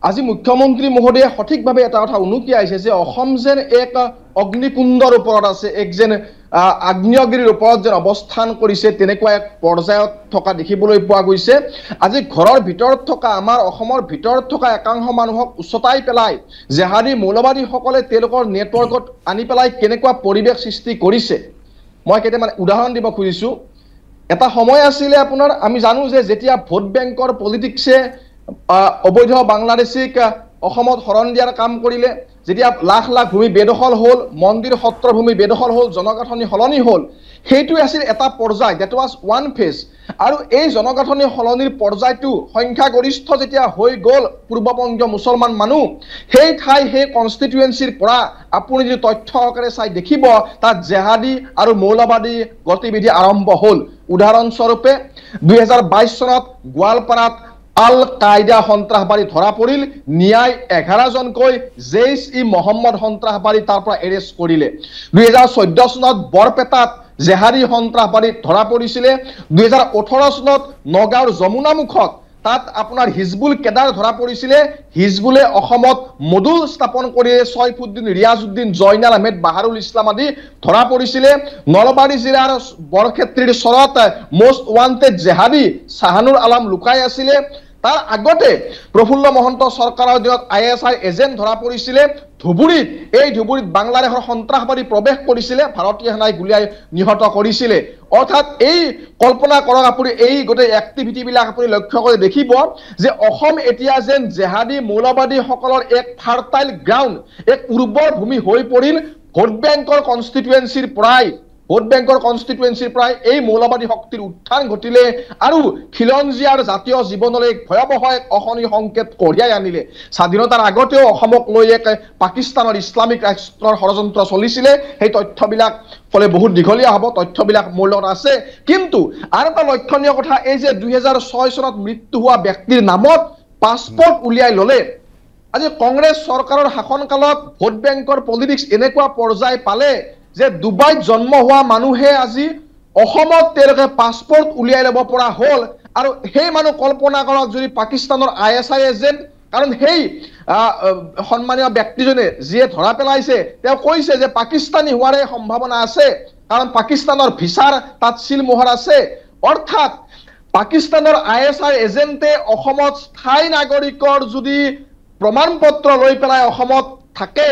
আজি মুখ্যমন্ত্ৰী মহোদয়ে সঠিকভাৱে এটা কথা উনুকিয়াইছে যে অসম যেন এক অগ্নিকুণ্ডৰ ওপৰত আছে এক যেন আগ্নেয়গিৰিৰ ওপৰত যেন অৱস্থান কৰিছে তেনেকুৱা এক পৰ্যায়ত থকা দেখিবলৈ পোৱা গৈছে আজি ঘৰৰ ভিতৰত থকা আমাৰ অসমৰ ভিতৰত থকা একাংশ মানুহক উচতাই পেলাই জেহাদী মৌলবাদীসকলে তেওঁলোকৰ নেটৱৰ্কত আনি পেলাই কেনেকুৱা পৰিৱেশ সৃষ্টি কৰিছে মই কেইটামান উদাহৰণ দিব খুজিছোঁ এটা সময় আছিলে আপোনাৰ আমি জানো যে যেতিয়া ভোট বেংকৰ পলিটিক্সে অবৈধ বাংলাদেশীক অসমত শৰণ দিয়াৰ কাম কৰিলে যেতিয়া লাখ লাখ ভূমি বেদখল হ'ল মন্দিৰ সত্ৰ ভূমি বেদখল হ'ল জনগাঁথনি সলনি হ'ল সেইটোৱে আছিল এটা পৰ্যায় দ্যাট ৱাজ ওৱান ফেজ আৰু এই জনগাঁথনি সলনিৰ পৰ্যায়টো সংখ্যাগৰিষ্ঠ যেতিয়া হৈ গ'ল পূৰ্ববংগীয় মুছলমান মানুহ সেই ঠাই সেই কনষ্টিটুৱেঞ্চিৰ পৰা আপুনি যদি তথ্য সহকাৰে চাই দেখিব তাত জেহাদী আৰু মৌলবাদী গতিবিধি আৰম্ভ হ'ল উদাহৰণস্বৰূপে 2022 চনত গোৱালপাৰাত আল কায়দা সন্ত্ৰাসবাদী ধৰা পৰিল ন্যায় 11 জনকৈ জেইছ-ই মহম্মদ সন্ত্ৰাসবাদী তাৰ পৰা এৰেষ্ট কৰিলে 2014 চনত বৰপেটাত জেহাদী সন্ত্ৰাসবাদী ধৰা পৰিছিলে 2018 চনত নগাঁৱৰ যমুনামুখত তাত আপোনাৰ হিজবুল কেডাৰ ধৰা পৰিছিলে হিজবুলে অসমত মডুল স্থাপন কৰি ছয়ফুদ্দিন ৰিয়াজউদ্দিন জয়নাল আহমেদ বাহাৰুল ইছলাম আদি ধৰা পৰিছিলে নলবাৰী জিলাৰ বৰক্ষেত্ৰীৰ চৰত মোষ্ট ৱান্টেড জেহাদী শাহানুৰ আলম লুকাই আছিলে তাৰ আগতে প্ৰফুল্ল মহন্ত চৰকাৰৰ দিনত ISI এজেণ্ট ধৰা পৰিছিলে ধুবুৰীত এই ধুবুৰীত বাংলাদেশৰ সন্ত্ৰাসবাদী প্ৰৱেশ কৰিছিলে ভাৰতীয় সেনাই গুলিয়াই নিহত কৰিছিলে অৰ্থাৎ এই কল্পনা কৰক আপুনি এই গোটেই এক্টিভিটিবিলাক আপুনি লক্ষ্য কৰি দেখিব যে অসম এতিয়া যেন জেহাদী মৌলবাদীসকলৰ এক ফাৰ্টাইল গ্ৰাউণ্ড এক উৰ্বৰ ভূমি হৈ পৰিল ভোট বেংকৰ কনষ্টিটুৱেঞ্চিৰ পৰাই এই মৌলবাদী শক্তিৰ উত্থান ঘটিলে আৰু খিলঞ্জীয়াৰ জাতীয় জীৱনলৈ ভয়াৱহ এক অশনি সংকেত কঢ়িয়াই আনিলে স্বাধীনতাৰ আগতেও অসমক লৈ এক পাকিস্তানৰ ইছলামিক ৰাষ্ট্ৰৰ ষড়যন্ত্ৰ চলিছিলে সেই তথ্যবিলাক ফলে বহুত দীঘলীয়া হ'ব তথ্যবিলাক মোৰ লগত আছে কিন্তু আৰু এটা লক্ষণীয় কথা এই যে 2006 চনত মৃত্যু হোৱা ব্যক্তিৰ নামত পাছপৰ্ট উলিয়াই ল'লে আজি কংগ্ৰেছ চৰকাৰৰ শাসনকালত ভোট বেংকৰ পলিটিক্স এনেকুৱা পৰ্যায় পালে যে দুবাইত জন্ম হোৱা মানুহে আজি অসমত তেওঁলোকে পাছপৰ্ট উলিয়াই ল'ব পৰা হ'ল আৰু সেই মানুহ কল্পনা কৰক যদি পাকিস্তানৰ ISI এজেণ্ট কাৰণ সেই সন্মানীয় ব্যক্তিজনে যিয়ে ধৰা পেলাইছে তেওঁ কৈছে যে পাকিস্তানী হোৱাৰ সম্ভাৱনা আছে কাৰণ পাকিস্তানৰ ভিসাৰ তাত সিল মোহৰ আছে অৰ্থাৎ পাকিস্তানৰ ISI এজেণ্টে অসমত স্থায়ী নাগৰিকৰ যদি প্ৰমাণপত্ৰ লৈ পেলাই অসমত থাকে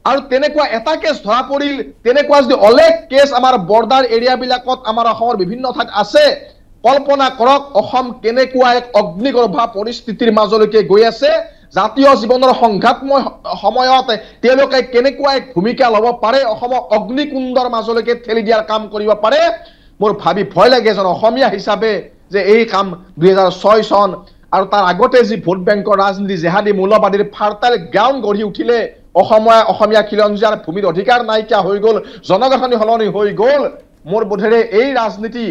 আৰু তেনেকুৱা এটা কেছ ধৰা পৰিল তেনেকুৱা যদি অলেখ কেছ আমাৰ বৰ্ডাৰ এৰিয়াবিলাকত আমাৰ অসমৰ বিভিন্ন ঠাইত আছে কল্পনা কৰক অসম কেনেকুৱা এক অগ্নিগৰ্ভা পৰিস্থিতিৰ মাজলৈকে গৈ আছে জাতীয় জীৱনৰ সংঘাতময় সময়ত তেওঁলোকে কেনেকুৱা এক ভূমিকা ল'ব পাৰে অসমক অগ্নিকুণ্ডৰ মাজলৈকে ঠেলি দিয়াৰ কাম কৰিব পাৰে মোৰ ভাবি ভয় লাগে এজন অসমীয়া হিচাপে যে এই কাম 2006 চন আৰু তাৰ আগতে যি ভোট বেংকৰ ৰাজনীতি জেহাদী মৌলবাদীৰ ফাৰ্টাইল গ্ৰাউণ্ড গঢ়ি উঠিলে অসমীয়া খিলঞ্জীয়াৰ ভূমিৰ অধিকাৰ নাইকিয়া হৈ গ'ল জনগাঁথনি সলনি হৈ গ'ল মোৰ বোধেৰে এই ৰাজনীতি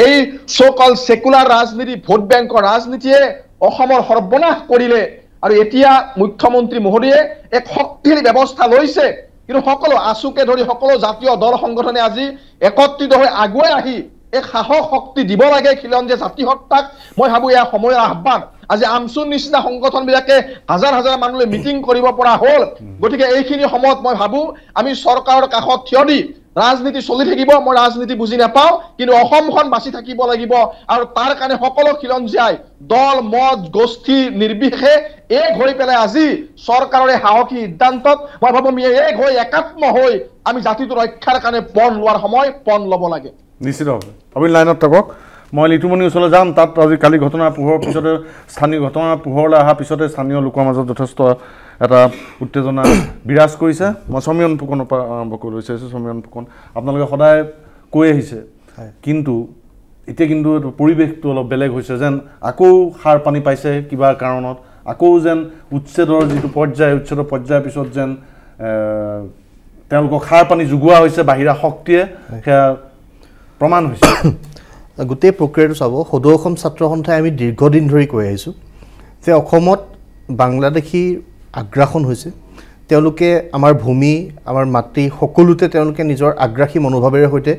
এই সো-কল সেকুলাৰ ৰাজনীতি ভোট বেংকৰ ৰাজনীতিয়ে অসমৰ সৰ্বনাশ কৰিলে আৰু এতিয়া মুখ্যমন্ত্ৰী মহোদয়ে এক শক্তিশালী ব্যৱস্থা লৈছে কিন্তু সকলো আছুকে ধৰি সকলো জাতীয় দল সংগঠনে আজি একত্ৰিত হৈ আগুৱাই আহি এক সাহস শক্তি দিব লাগে খিলঞ্জীয়া জাতি হত্যাক মই ভাবো এয়া সময়ৰ আহ্বান আজি আমচুৰ নিচিনা সংগঠনবিলাকে হাজাৰ হাজাৰ মানুহলৈ মিটিং কৰিব পৰা হ'ল গতিকে এইখিনি সময়ত মই ভাবো আমি চৰকাৰৰ কাষত থিয় দি ৰাজনীতি চলি থাকিব মই ৰাজনীতি বুজি নাপাওঁ কিন্তু অসমখন বাছি থাকিব লাগিব আৰু তাৰ কাৰণে সকলো খিলঞ্জীয়াই দল মত গোষ্ঠী নিৰ্বিশেষে এক হৈ পেলাই আজি চৰকাৰৰ সাহসী সিদ্ধান্তত মই ভাবো আমি এক হৈ একাত্ম হৈ আমি জাতিটো ৰক্ষাৰ কাৰণে পণ লোৱাৰ সময় পণ ল'ব লাগে নিশ্চিতভাৱে আপুনি লাইনত থাকক মই লিটুমণিৰ ওচৰলৈ যাম তাত আজি কালি ঘটনাৰ পোহৰৰ পিছতে স্থানীয় ঘটনাৰ পোহৰলৈ অহাৰ পিছতে স্থানীয় লোকৰ মাজত যথেষ্ট এটা উত্তেজনা বিৰাজ কৰিছে মই সমীৰণ ফুকনৰ পৰা আৰম্ভ কৰি লৈছোঁ সমীৰণ ফুকন আপোনালোকে সদায় কৈ আহিছে কিন্তু এতিয়া কিন্তু পৰিৱেশটো অলপ বেলেগ হৈছে যেন আকৌ সাৰ পানী পাইছে কিবা কাৰণত আকৌ যেন উচ্ছেদৰ যিটো উচ্ছেদৰ পৰ্যায়ৰ পিছত যেন তেওঁলোকক সাৰ পানী যোগোৱা হৈছে বাহিৰা শক্তিয়ে সেয়া প্ৰমাণ হৈছে গোটেই প্ৰক্ৰিয়াটো চাব সদৌ অসম ছাত্ৰ সন্থাই আমি দীৰ্ঘদিন ধৰি কৈ আহিছোঁ যে অসমত বাংলাদেশীৰ আগ্ৰাসন হৈছে তেওঁলোকে আমাৰ ভূমি আমাৰ মাটি সকলোতে তেওঁলোকে নিজৰ আগ্ৰাসী মনোভাৱেৰে সৈতে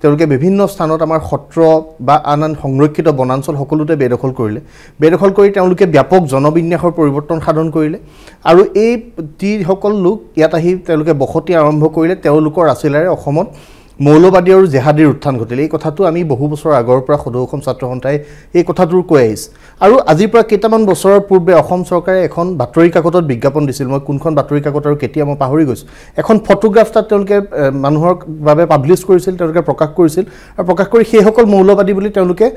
তেওঁলোকে বিভিন্ন স্থানত আমাৰ সত্ৰ বা আন আন সংৰক্ষিত বনাঞ্চল সকলোতে বেদখল কৰিলে বেদখল কৰি তেওঁলোকে ব্যাপক জনবিন্যাসৰ পৰিৱৰ্তন সাধন কৰিলে আৰু এই যিসকল লোক ইয়াত আহি তেওঁলোকে বসতি আৰম্ভ কৰিলে তেওঁলোকৰ আছিলাৰে অসমত মৌলবাদী আৰু জেহাদীৰ উত্থান ঘটিলে এই কথাটো আমি বহু বছৰ আগৰ পৰা সদৌ অসম ছাত্ৰ সন্থাই এই কথাটোৰ কৈ আহিছে আৰু আজিৰ পৰা কেইটামান বছৰৰ পূৰ্বে অসম চৰকাৰে এখন বাতৰি কাকতত বিজ্ঞাপন দিছিল মই কোনখন বাতৰি কাকত আৰু কেতিয়া মই পাহৰি গৈছোঁ এখন ফটোগ্ৰাফ তাত তেওঁলোকে মানুহৰ বাবে পাব্লিছ কৰিছিল তেওঁলোকে প্ৰকাশ কৰিছিল আৰু প্ৰকাশ কৰি সেইসকল মৌলবাদী বুলি তেওঁলোকে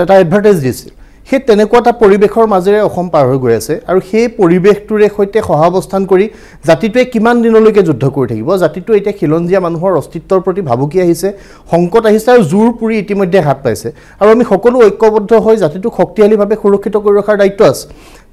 এটা এডভাৰটাইজ দিছিল সেই তেনেকুৱা এটা পৰিৱেশৰ মাজেৰে অসম পাৰ হৈ গৈ আছে আৰু সেই পৰিৱেশটোৰে সৈতে সহাৱস্থান কৰি জাতিটোৱে কিমান দিনলৈকে যুদ্ধ কৰি থাকিব জাতিটো এতিয়া খিলঞ্জীয়া মানুহৰ অস্তিত্বৰ প্ৰতি ভাবুকি আহিছে সংকট আহিছে আৰু জোৰ পুৰি ইতিমধ্যে হাত পাইছে আৰু আমি সকলো ঐক্যবদ্ধ হৈ জাতিটোক শক্তিশালীভাৱে সুৰক্ষিত কৰি ৰখাৰ দায়িত্ব আছে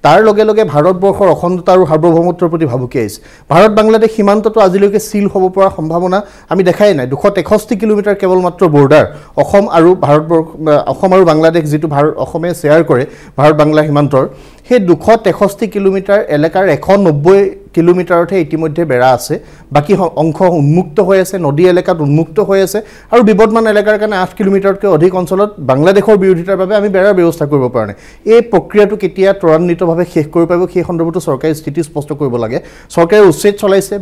তাৰ লগে লগে ভাৰতবৰ্ষৰ অখণ্ডতা আৰু সাৰ্বভৌমত্বৰ প্ৰতি ভাবুকি আহিছে ভাৰত বাংলাদেশ সীমান্তটো আজিলৈকে চিল হ'ব পৰা সম্ভাৱনা আমি দেখাই নাই 263 কিলোমিটাৰ কেৱল মাত্ৰ বৰ্ডাৰ অসম আৰু ভাৰতবৰ্ষ অসম আৰু বাংলাদেশ যিটো অসমে শ্বেয়াৰ কৰে ভাৰত বাংলা সীমান্তৰ সেই 263 কিলোমিটাৰ এলেকাৰ 190 কিলোমিটাৰতহে ইতিমধ্যে বেৰা আছে বাকি অংশ উন্মুক্ত হৈ আছে নদী এলেকাত উন্মুক্ত হৈ আছে আৰু বিবদমান এলেকাৰ কাৰণে 8 কিলোমিটাৰতকৈ অধিক অঞ্চলত বাংলাদেশৰ বিৰোধিতাৰ বাবে আমি বেৰাৰ ব্যৱস্থা কৰিব পৰা নাই এই প্ৰক্ৰিয়াটো কেতিয়া ত্বৰান্বিতভাৱে শেষ কৰিব পাৰিব সেই সন্দৰ্ভতো চৰকাৰে স্থিতি স্পষ্ট কৰিব লাগে চৰকাৰে উচ্ছেদ চলাইছে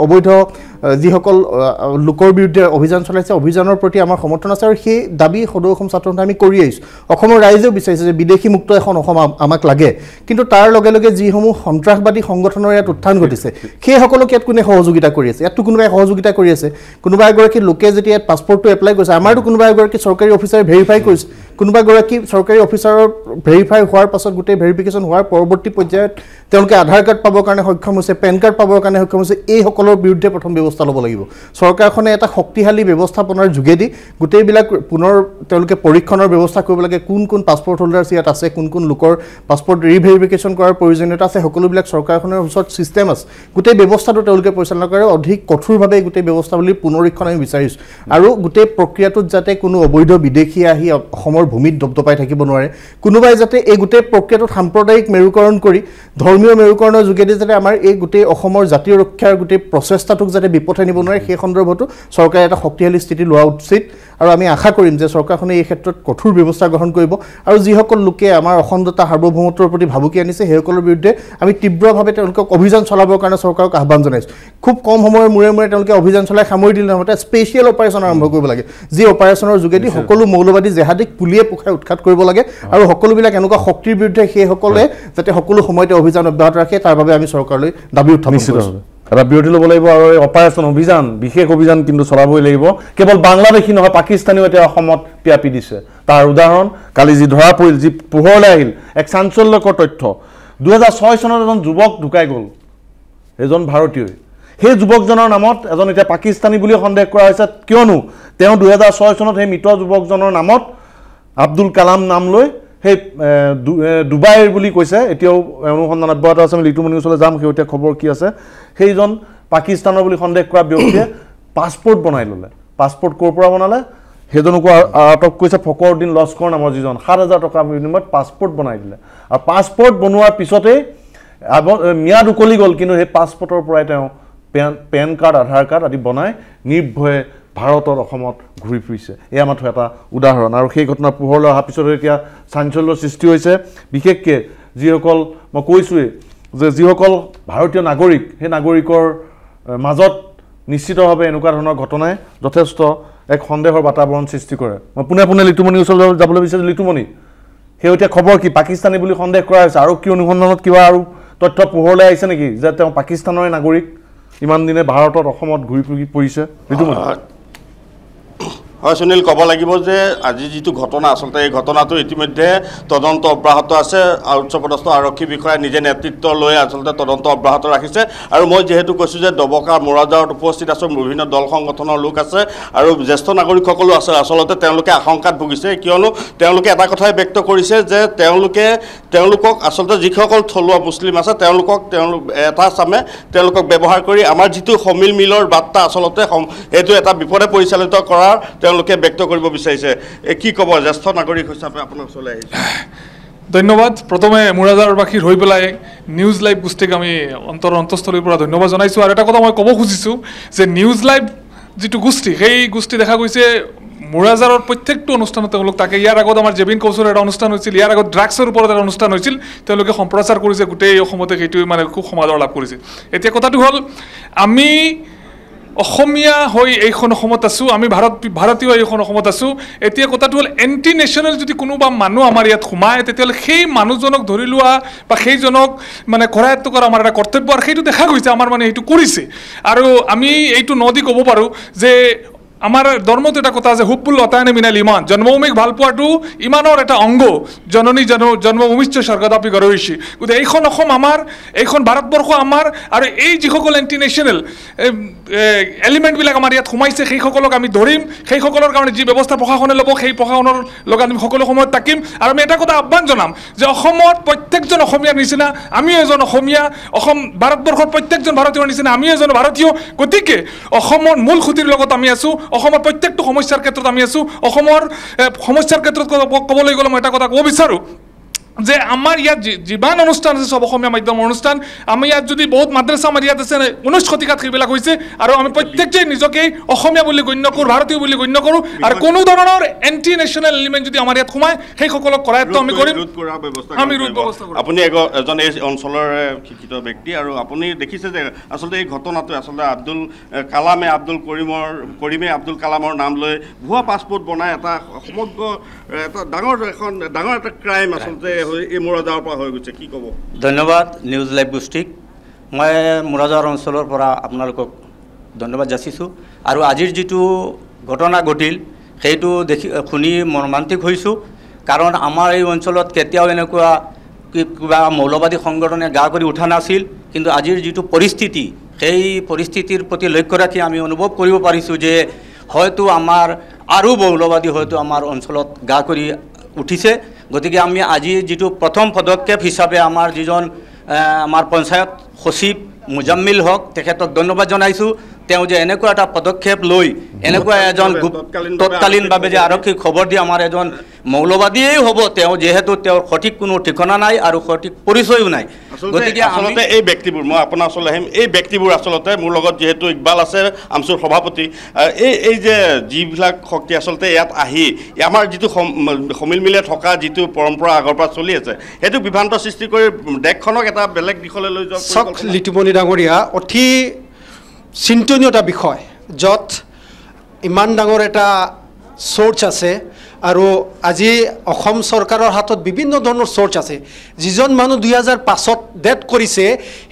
অবৈধ যিসকল লোকৰ বিৰুদ্ধে অভিযান চলাইছে অভিযানৰ প্ৰতি আমাৰ সমৰ্থন আছে আৰু সেই দাবী সদৌ অসম ছাত্ৰ সন্থাই আমি কৰি আহিছোঁ অসমৰ ৰাইজেও বিচাৰিছে যে বিদেশী মুক্ত এখন অসম আমাক লাগে কিন্তু তাৰ লগে লগে যিসমূহ সন্ত্ৰাসবাদী সংগঠনৰ ইয়াত উত্থান ঘটিছে সেইসকলক ইয়াত কোনে সহযোগিতা কৰি আছে ইয়াততো কোনোবাই সহযোগিতা কৰি আছে কোনোবা এগৰাকী লোকে যেতিয়া ইয়াত পাছপৰ্টটো এপ্লাই কৰিছে আমাৰতো কোনোবা এগৰাকী চৰকাৰী অফিচাৰে ভেৰিফাই কৰিছে কোনোবা এগৰাকী চৰকাৰী অফিচাৰৰ ভেৰিফাই হোৱাৰ পাছত গোটেই ভেৰিফিকেশ্যন হোৱাৰ পৰৱৰ্তী পৰ্যায়ত তেওঁলোকে আধাৰ কাৰ্ড পাবৰ কাৰণে সক্ষম হৈছে পেন কাৰ্ড পাবৰ কাৰণে সক্ষম হৈছে এইসকলৰ বিৰুদ্ধে প্ৰথম ব্যৱস্থা ল'ব লাগিব চৰকাৰখনে এটা শক্তিশালী ব্যৱস্থাপনাৰ যোগেদি গোটেইবিলাক পুনৰ তেওঁলোকে পৰীক্ষণৰ ব্যৱস্থা কৰিব লাগে কোন কোন পাছপৰ্ট হোল্ডাৰ্ছ ইয়াত আছে কোন কোন লোকৰ পাছপৰ্ট ৰিভেৰিফিকেশ্যন কৰাৰ প্ৰয়োজনীয়তা আছে সকলোবিলাক চৰকাৰখনৰ ওচৰত ছিষ্টেম আছে গোটেই ব্যৱস্থাটো তেওঁলোকে পৰিচালনা কৰে অধিক কঠোৰভাৱে গোটেই ব্যৱস্থাৱলীৰ পুনৰীক্ষণ আমি বিচাৰিছোঁ আৰু গোটেই প্ৰক্ৰিয়াটোত যাতে কোনো অবৈধ বিদেশী আহি অসমৰ ভূমিত দপদপাই থাকিব নোৱাৰে কোনোবাই যাতে এই গোটেই প্ৰক্ৰিয়াটোত সাম্প্ৰদায়িক মেৰুকৰণ কৰি ধৰ্মীয় মেৰুকৰণৰ যোগেদি যাতে আমাৰ এই গোটেই অসমৰ জাতীয় ৰক্ষাৰ গোটেই প্ৰচেষ্টাটোক যাতে বিপথে নিব নোৱাৰে সেই সন্দৰ্ভতো চৰকাৰে এটা শক্তিশালী স্থিতি লোৱা উচিত আৰু আমি আশা কৰিম যে চৰকাৰখনে এই ক্ষেত্ৰত কঠোৰ ব্যৱস্থা গ্ৰহণ কৰিব আৰু যিসকল লোকে আমাৰ অখণ্ডতা সাৰ্বভৌমত্বৰ প্ৰতি ভাবুকি আনিছে সেইসকলৰ বিৰুদ্ধে আমি তীব্ৰভাৱে তেওঁলোকক অভিযান চলাবৰ কাৰণে চৰকাৰক আহ্বান জনাইছোঁ খুব কম সময়ৰ মূৰে মূৰে তেওঁলোকে অভিযান চলাই সামৰি দিলে নহয় এটা স্পেচিয়েল অপাৰেশ্যন আৰম্ভ কৰিব লাগে যি অপাৰেশ্যনৰ যোগেদি সকলো মৌলবাদী জেহাদীক পুলিয়ে পোখাই উৎখাত কৰিব লাগে আৰু সকলোবিলাক এনেকুৱা শক্তিৰ বিৰুদ্ধে সেইসকলে যাতে সকলো সময়তে অভিযান অব্যাহত ৰাখে তাৰ বাবে আমি চৰকাৰলৈ দাবী উত্থাপন কৰিছোঁ এটা বিৰতি ল'ব লাগিব আৰু এই অপাৰেশ্যন অভিযান বিশেষ অভিযান কিন্তু চলাবই লাগিব কেৱল বাংলাদেশী নহয় পাকিস্তানীও এতিয়া অসমত পিয়াপি দিছে তাৰ উদাহৰণ কালি যি ধৰা পৰিল যি পোহৰলৈ আহিল এক চাঞ্চল্যকৰ তথ্য 2006 চনত এজন যুৱক ঢুকাই গ'ল এজন ভাৰতীয় সেই যুৱকজনৰ নামত এজন এতিয়া পাকিস্তানী বুলি সন্দেহ কৰা হৈছে কিয়নো তেওঁ 2006 চনত সেই মৃত যুৱকজনৰ নামত আব্দুল কালাম নাম লৈ সেই ডুবাইৰ বুলি কৈছে এতিয়াও অনুসন্ধান অব্যাহত আছে আমি লিটুমণি ওচৰলৈ যাম শেহতীয়া খবৰ কি আছে সেইজন পাকিস্তানৰ বুলি সন্দেহ কৰা ব্যক্তিয়ে পাছপৰ্ট বনাই ল'লে পাছপৰ্ট ক'ৰ পৰা বনালে সেইজনকো আটক কৰিছে ফকৰুদ্দিন লস্কৰ নামৰ যিজন 7,000 টকা বিনিময়ত পাছপৰ্ট বনাই দিলে আৰু পাছপৰ্ট বনোৱাৰ পিছতেই ম্যাদ উকলি গ'ল কিন্তু সেই পাছপৰ্টৰ পৰাই তেওঁ পেন কাৰ্ড আধাৰ কাৰ্ড আদি বনাই নিৰ্ভয়ে ভাৰতৰ অসমত ঘূৰি ফুৰিছে এয়া মাত্ৰ এটা উদাহৰণ আৰু সেই ঘটনা পোহৰলৈ অহাৰ পিছত এতিয়া চাঞ্চল্যৰ সৃষ্টি হৈছে বিশেষকৈ যিসকল মই কৈছোঁৱেই যে যিসকল ভাৰতীয় নাগৰিক সেই নাগৰিকৰ মাজত নিশ্চিতভাৱে এনেকুৱা ধৰণৰ ঘটনাই যথেষ্ট এক সন্দেহৰ বাতাবৰণ সৃষ্টি কৰে মই পোনে পোনে লিটুমণিৰ ওচৰলৈ যাবলৈ বিচাৰিছোঁ লিটুমণি শেহতীয়া খবৰ কি পাকিস্তানী বুলি সন্দেহ কৰা হৈছে আৰু কি অনুসন্ধানত কিবা আৰু তথ্য পোহৰলৈ আহিছে নেকি যে তেওঁ পাকিস্তানৰে নাগৰিক ইমান দিনে ভাৰতত অসমত ঘূৰি ফুৰি পৰিছে লিটুমণি হয় সুনীল ক'ব লাগিব যে আজি যিটো ঘটনা আচলতে এই ঘটনাটো ইতিমধ্যে তদন্ত অব্যাহত আছে উচ্চপদস্থ আৰক্ষী বিষয়াই নিজে নেতৃত্ব লৈ আচলতে তদন্ত অব্যাহত ৰাখিছে আৰু মই যিহেতু কৈছোঁ যে দবকা মোৰাজাৰত উপস্থিত আছোঁ বিভিন্ন দল সংগঠনৰ লোক আছে আৰু জ্যেষ্ঠ নাগৰিকসকলো আছে আচলতে তেওঁলোকে আশংকাত ভুগিছে কিয়নো তেওঁলোকে এটা কথাই ব্যক্ত কৰিছে যে তেওঁলোকক আচলতে যিসকল থলুৱা মুছলিম আছে তেওঁলোকক এটা চামে তেওঁলোকক ব্যৱহাৰ কৰি আমাৰ যিটো সমিল মিলৰ বাৰ্তা আচলতে এইটো এটা বিপদে পৰিচালিত কৰাৰ তেওঁলোকে ব্যক্ত কৰিব বিচাৰিছে কি ক'ব জ্যেষ্ঠ নাগৰিক হিচাপে আপোনাৰ ওচৰলৈ আহিছে ধন্যবাদ প্ৰথমে মোৰাজাৰবাসীৰ হৈ পেলাই নিউজ লাইভ গোষ্ঠীক আমি অন্তঃস্থলীৰ পৰা ধন্যবাদ জনাইছোঁ আৰু এটা কথা মই ক'ব খুজিছোঁ যে নিউজ লাইভ যিটো গোষ্ঠী সেই গোষ্ঠী দেখা গৈছে মোৰাজাৰৰ প্ৰত্যেকটো অনুষ্ঠানত তেওঁলোক তাকে ইয়াৰ আগত আমাৰ জেবিন কৌশলৰ এটা অনুষ্ঠান হৈছিল ইয়াৰ আগত ড্ৰাগছৰ ওপৰত এটা অনুষ্ঠান হৈছিল তেওঁলোকে সম্প্ৰচাৰ কৰিছে গোটেই অসমতে সেইটো মানে খুব সমাদৰ লাভ কৰিছে এতিয়া কথাটো হ'ল আমি অসমীয়া হৈ এইখন অসমত আছোঁ আমি ভাৰতীয় এইখন অসমত আছোঁ এতিয়া কথাটো হ'ল এণ্টি নেশ্যনেল যদি কোনোবা মানুহ আমাৰ ইয়াত সোমায় তেতিয়াহ'লে সেই মানুহজনক ধৰি লোৱা বা সেইজনক মানে কৰায়ত্ব কৰা আমাৰ এটা কৰ্তব্য আৰু সেইটো দেখা গৈছে আমাৰ মানে সেইটো কৰিছে আৰু আমি এইটো নদী ক'ব পাৰোঁ যে আমাৰ ধৰ্মটো এটা কথা আছে হুব্বুল লতায়নে মিনাল ইমান জন্মভূমিক ভাল পোৱাটো ইমানৰ এটা অংগ জননী জন্মভূমিশ্চ স্বৰ্গদাপি গৰৈষি গতিকে এইখন অসম আমাৰ এইখন ভাৰতবৰ্ষ আমাৰ আৰু এই যিসকল এণ্টি নেশ্যনেল এলিমেণ্টবিলাক আমাৰ ইয়াত সোমাইছে সেইসকলক আমি ধৰিম সেইসকলৰ কাৰণে যি ব্যৱস্থা প্ৰশাসনে ল'ব সেই প্ৰশাসনৰ লগত আমি সকলো সময়ত থাকিম আৰু আমি এটা কথা আহ্বান জনাম যে অসমত প্ৰত্যেকজন অসমীয়াৰ নিচিনা আমিও এজন অসমীয়া অসম ভাৰতবৰ্ষৰ প্ৰত্যেকজন ভাৰতীয়ৰ নিচিনা আমিও এজন ভাৰতীয় গতিকে অসমৰ মূল খুঁটিৰ লগত আমি আছোঁ অসমৰ প্ৰত্যেকটো সমস্যাৰ ক্ষেত্ৰত আমি আছোঁ অসমৰ সমস্যাৰ ক্ষেত্ৰত ক'বলৈ গ'লে মই এটা কথা ক'ব বিচাৰোঁ যে আমাৰ ইয়াত যিমান অনুষ্ঠান আছে সব অসমীয়া মাধ্যমৰ অনুষ্ঠান আমি ইয়াত যদি বহুত মাদ্ৰাছা আমাৰ ইয়াত আছে 19 শতিকাত সেইবিলাক হৈছে আৰু আমি প্ৰত্যেকজনে নিজকে অসমীয়া বুলি গণ্য কৰোঁ ভাৰতীয় বুলি গণ্য কৰোঁ আৰু কোনো ধৰণৰ এণ্টি নেশ্যনেল এলিমেণ্ট যদি আমাৰ ইয়াত সোমায় সেইসকলক কৰায়ত্ব আমি কৰিম আমি ৰোধ ব্যৱস্থা কৰিম আপুনি এজন এই অঞ্চলৰ শিক্ষিত ব্যক্তি আৰু আপুনি দেখিছে যে আচলতে এই ঘটনাটো আচলতে আব্দুল কালামে আব্দুল কৰিমে আব্দুল কালামৰ নাম লৈ ভুৱা পাছপোৰ্ট বনাই এটা সমগ্ৰ এটা ডাঙৰ এটা ক্ৰাইম আচলতে এই মুৰাদাৰ পৰা হৈ গৈছে কি ক'ব ধন্যবাদ নিউজ লাইভ গোষ্ঠীক মই মুৰাদাৰ অঞ্চলৰ পৰা আপোনালোকক ধন্যবাদ যাচিছোঁ আৰু আজিৰ যিটো ঘটনা ঘটিল সেইটো শুনি মৰ্মান্তিক হৈছোঁ কাৰণ আমাৰ এই অঞ্চলত কেতিয়াও এনেকুৱা কিবা মৌলবাদী সংগঠনে গা কৰি উঠা নাছিল কিন্তু আজিৰ যিটো পৰিস্থিতি সেই পৰিস্থিতিৰ প্ৰতি লক্ষ্য ৰাখি আমি অনুভৱ কৰিব পাৰিছোঁ যে হয়তো আমাৰ আৰু মৌলবাদী হয়তো আমাৰ অঞ্চলত গা কৰি উঠিছে গতিকে আমি আজি যিটো প্ৰথম পদক্ষেপ হিচাপে আমাৰ যিজন আমাৰ পঞ্চায়ত সচিব মুজাম্মিল হক তেখেতক ধন্যবাদ জনাইছোঁ তেওঁ যে এনেকুৱা এটা পদক্ষেপ লৈ এনেকুৱা এজন তৎকালীনভাৱে যে আৰক্ষীক খবৰ দি আমাৰ এজন মৌলবাদীয়েই হ'ব তেওঁ যিহেতু তেওঁৰ সঠিক কোনো ঠিকনা নাই আৰু সঠিক পৰিচয়ো নাই গতিকে আচলতে এই ব্যক্তিবোৰ মই আপোনাৰ ওচৰলৈ আহিম এই ব্যক্তিবোৰ আচলতে মোৰ লগত যিহেতু ইকবাল আছে আমচুৰ সভাপতি এই যে যিবিলাক শক্তি আচলতে ইয়াত আহি আমাৰ যিটো সমিল মিলে থকা যিটো পৰম্পৰা আগৰ পৰা চলি আছে সেইটো বিভ্ৰান্ত সৃষ্টি কৰি দেশখনক এটা বেলেগ দিশলৈ লৈ যোৱা চক লিটুমণি ডাঙৰীয়া অতি চিন্তনীয় এটা বিষয় য'ত ইমান ডাঙৰ এটা চ'ৰ্চ আছে আৰু আজি অসম চৰকাৰৰ হাতত বিভিন্ন ধৰণৰ চ'ৰ্চ আছে যিজন মানুহ 2005ত ডেথ কৰিছে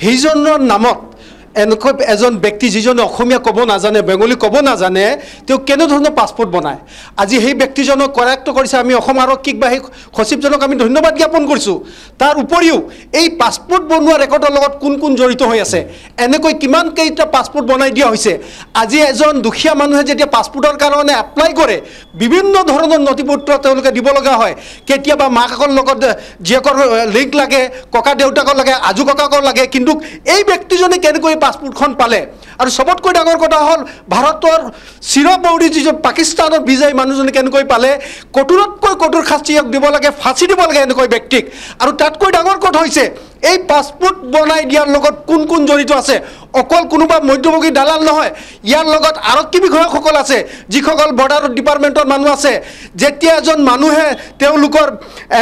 সেইজনৰ নামত এনেকৈ এজন ব্যক্তি যিজনে অসমীয়া ক'ব নাজানে বেংগলী ক'ব নাজানে তেওঁ কেনেধৰণৰ পাছপোৰ্ট বনায় আজি সেই ব্যক্তিজনক কৰায়ত্ব কৰিছে আমি অসম আৰক্ষীক বা সেই সচিবজনক আমি ধন্যবাদ জ্ঞাপন কৰিছোঁ তাৰ উপৰিও এই পাছপোৰ্ট বনোৱা ৰেকৰ্ডৰ লগত কোন জড়িত হৈ আছে এনেকৈ কিমান কেইটা পাছপোৰ্ট বনাই দিয়া হৈছে আজি এজন দুখীয়া মানুহে যেতিয়া পাছপোৰ্টৰ কাৰণে এপ্লাই কৰে বিভিন্ন ধৰণৰ নথিপত্ৰ তেওঁলোকে দিব লগা হয় কেতিয়াবা মাকৰ লগত জীয়েকৰ লিংক লাগে ককা দেউতাকৰ লাগে আজু ককাকৰ লাগে কিন্তু এই ব্যক্তিজনে কেনেকৈ পাছপোৰ্টখন পালে আৰু সবতকৈ ডাঙৰ কথা হ'ল ভাৰতৰ চিৰপৌৰী যিজন পাকিস্তানৰ বিজয়ী মানুহজনে কেনেকৈ পালে কঠোৰতকৈ কঠোৰ শাস্তি দিব লাগে ফাঁচি দিব লাগে এনেকৈ ব্যক্তিক আৰু তাতকৈ ডাঙৰ কথা হৈছে এই পাছপোৰ্ট বনাই দিয়াৰ লগত কোন জড়িত আছে অকল কোনোবা মধ্যভোগী দালাল নহয় ইয়াৰ লগত আৰক্ষী বিষয়াসকল আছে যিসকল বৰ্ডাৰ ডিপাৰ্টমেণ্টৰ মানুহ আছে যেতিয়া এজন মানুহে তেওঁলোকৰ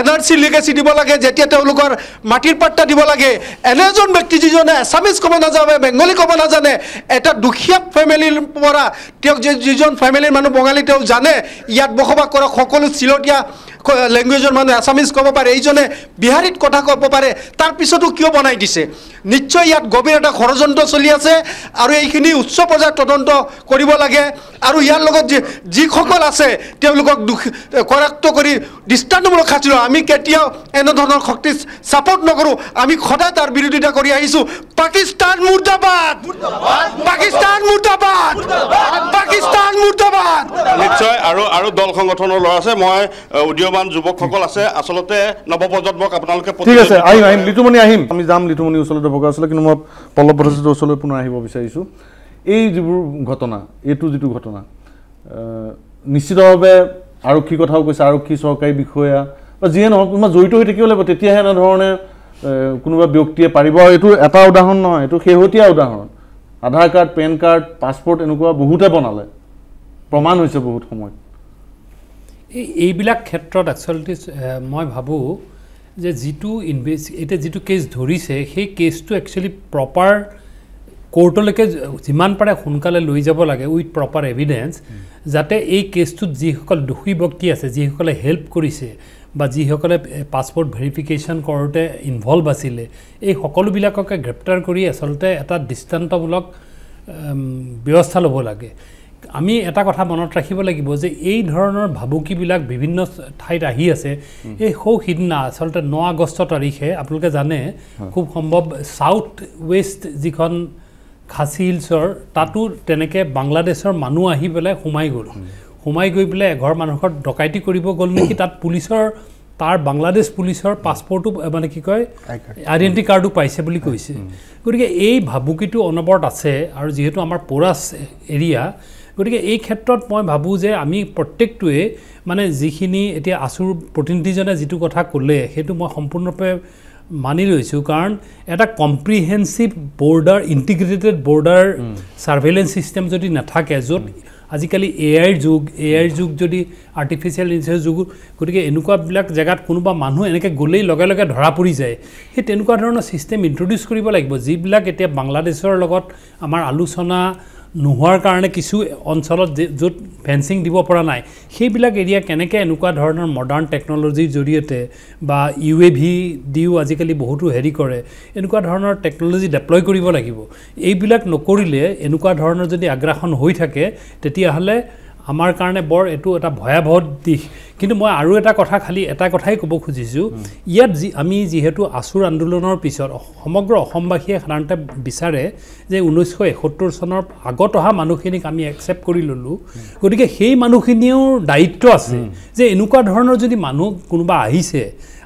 এনাৰচি লিগেচি দিব লাগে যেতিয়া তেওঁলোকৰ মাটিৰ পাট্টা দিব লাগে এনে এজন ব্যক্তি যিজনে এছামিজ ক'ব নাজানে বেংগলী ক'ব নাজানে এটা দুখীয়া ফেমিলিৰ পৰা তেওঁক যিজন ফেমিলিৰ মানুহ বঙালী তেওঁ জানে ইয়াত বসবাস কৰা সকলো চিলতীয়া লেংগুৱেজৰ মানুহ এছামিজ ক'ব পাৰে এইজনে বিহাৰীত কথা ক'ব পাৰে তাৰপিছতো কিয় বনাই দিছে নিশ্চয় ইয়াত গভীৰ এটা ষড়যন্ত্ৰ চলি আছে আৰু এইখিনি উচ্চ পৰ্যায়ত তদন্ত কৰিব লাগে আৰু ইয়াৰ লগত যিসকল আছে তেওঁলোকক কৰায়ত্ব কৰি দৃষ্টান্তমূলক শাস্তি আমি কেতিয়াও এনেধৰণৰ শক্তি ছাপোৰ্ট নকৰোঁ আমি সদায় তাৰ বিৰোধিতা কৰি আহিছোঁ পাকিস্তান মুৰ্দাবাদ পাকিস্তান মুৰ্দাবাদ পাকিস্তান মুৰ্দাবাদ নিশ্চয় আৰু দল সংগঠনৰ ল'ৰা আছে মই উদীয়মান যুৱকসকল আছে আচলতে নৱপ্ৰজন্মক আপোনালোকে ঠিক আছে আহিম লিটুমণি আহিম আমি যাম লিটুমণি ওচৰলৈ ভগা আছিলে কিন্তু মই পল্লৱ ভট্টাচাৰ্যৰ ওচৰলৈ পুনৰ আহিব বিচাৰিছোঁ এই যিবোৰ ঘটনা এইটো যিটো ঘটনা নিশ্চিতভাৱে আৰক্ষীৰ কথাও কৈছে আৰক্ষী চৰকাৰী বিষয়া বা যিয়ে নহওক কোনোবা জড়িত হৈ থাকিব লাগিব তেতিয়াহে এনেধৰণে কোনোবা ব্যক্তিয়ে পাৰিব আৰু এইটো এটা উদাহৰণ নহয় এইটো শেহতীয়া উদাহৰণ আধাৰ কাৰ্ড পেন কাৰ্ড পাছপোৰ্ট এনেকুৱা বহুতে বনালে প্ৰমাণ হৈছে বহুত সময়ত এইবিলাক ক্ষেত্ৰত একচুৱেলি মই ভাবোঁ যে যিটো এতিয়া যিটো কেছ ধৰিছে সেই কেছটো একচুৱেলি প্ৰপাৰ কোৰ্টলৈকে যিমান পাৰে সোনকালে লৈ যাব লাগে উইথ প্ৰপাৰ এভিডেঞ্চ যাতে এই কেছটোত যিসকল দোষী ব্যক্তি আছে যিসকলে হেল্প কৰিছে বা যিসকলে পাছপোৰ্ট ভেৰিফিকেশ্যন কৰোঁতে ইনভলভ আছিলে এই সকলোবিলাককে গ্ৰেপ্তাৰ কৰি আচলতে এটা দৃষ্টান্তমূলক ব্যৱস্থা ল'ব লাগে আমি এটা কথা মনত ৰাখিব লাগিব যে এই ধৰণৰ ভাবুকিবিলাক বিভিন্ন ঠাইত আহি আছে এই সিদিনা আচলতে 9 আগষ্ট তাৰিখে আপোনালোকে জানে খুব সম্ভৱ সাউথ ৱেষ্ট যিখন খাচী হিলছৰ তাতো তেনেকৈ বাংলাদেশৰ মানুহ আহি পেলাই সোমাই গৈ পেলাই এঘৰ মানুহৰ ডকাইতি কৰিব গ'ল নেকি তাত পুলিচৰ তাৰ বাংলাদেশ পুলিচৰ পাছপৰ্টো মানে কি কয় আইডেণ্টি কাৰ্ডো পাইছে বুলি কৈছে গতিকে এই ভাবুকিটো অনবৰত আছে আৰু যিহেতু আমাৰ পোৰাছ এৰিয়া গতিকে এই ক্ষেত্ৰত মই ভাবোঁ যে আমি প্ৰত্যেকটোৱে মানে যিখিনি এতিয়া আছুৰ প্ৰতিনিধিজনে যিটো কথা ক'লে সেইটো মই সম্পূৰ্ণৰূপে মানি লৈছোঁ কাৰণ এটা comprehensive border integrated border surveillance system যদি নাথাকে য'ত আজিকালি এআইৰ যুগ যদি আৰ্টিফিচিয়েল ইণ্টেলিজেন্সৰ যুগ গতিকে এনেকুৱাবিলাক জেগাত কোনোবা মানুহ এনেকৈ গ'লেই লগে লগে ধৰা পৰি যায় সেই তেনেকুৱা ধৰণৰ ছিষ্টেম ইণ্ট্ৰডিউচ কৰিব লাগিব যিবিলাক এতিয়া বাংলাদেশৰ লগত আমাৰ আলোচনা নোহোৱাৰ কাৰণে কিছু অঞ্চলত য'ত ফেন্সিং দিব পৰা নাই সেইবিলাক এৰিয়া কেনেকৈ এনেকুৱা ধৰণৰ মডাৰ্ণ টেকন'লজিৰ জৰিয়তে বা UAV দিও আজিকালি বহুতো হেৰি কৰে এনেকুৱা ধৰণৰ টেকন'লজি ডেপ্লয় কৰিব লাগিব এইবিলাক নকৰিলে এনেকুৱা ধৰণৰ যদি আগ্ৰাসন হৈ থাকে তেতিয়াহ'লে আমাৰ কাৰণে বৰ এইটো এটা ভয়াৱহ দিশ কিন্তু মই আৰু এটা কথা খালি এটা কথাই ক'ব খুজিছোঁ ইয়াত আমি যিহেতু আছুৰ আন্দোলনৰ পিছত সমগ্ৰ অসমবাসীয়ে সাধাৰণতে বিচাৰে যে 1971 চনৰ আগত অহা মানুহখিনিক আমি একচেপ্ট কৰি ল'লোঁ গতিকে সেই মানুহখিনিও দায়িত্ব আছে যে এনেকুৱা ধৰণৰ যদি মানুহ কোনোবা আহিছে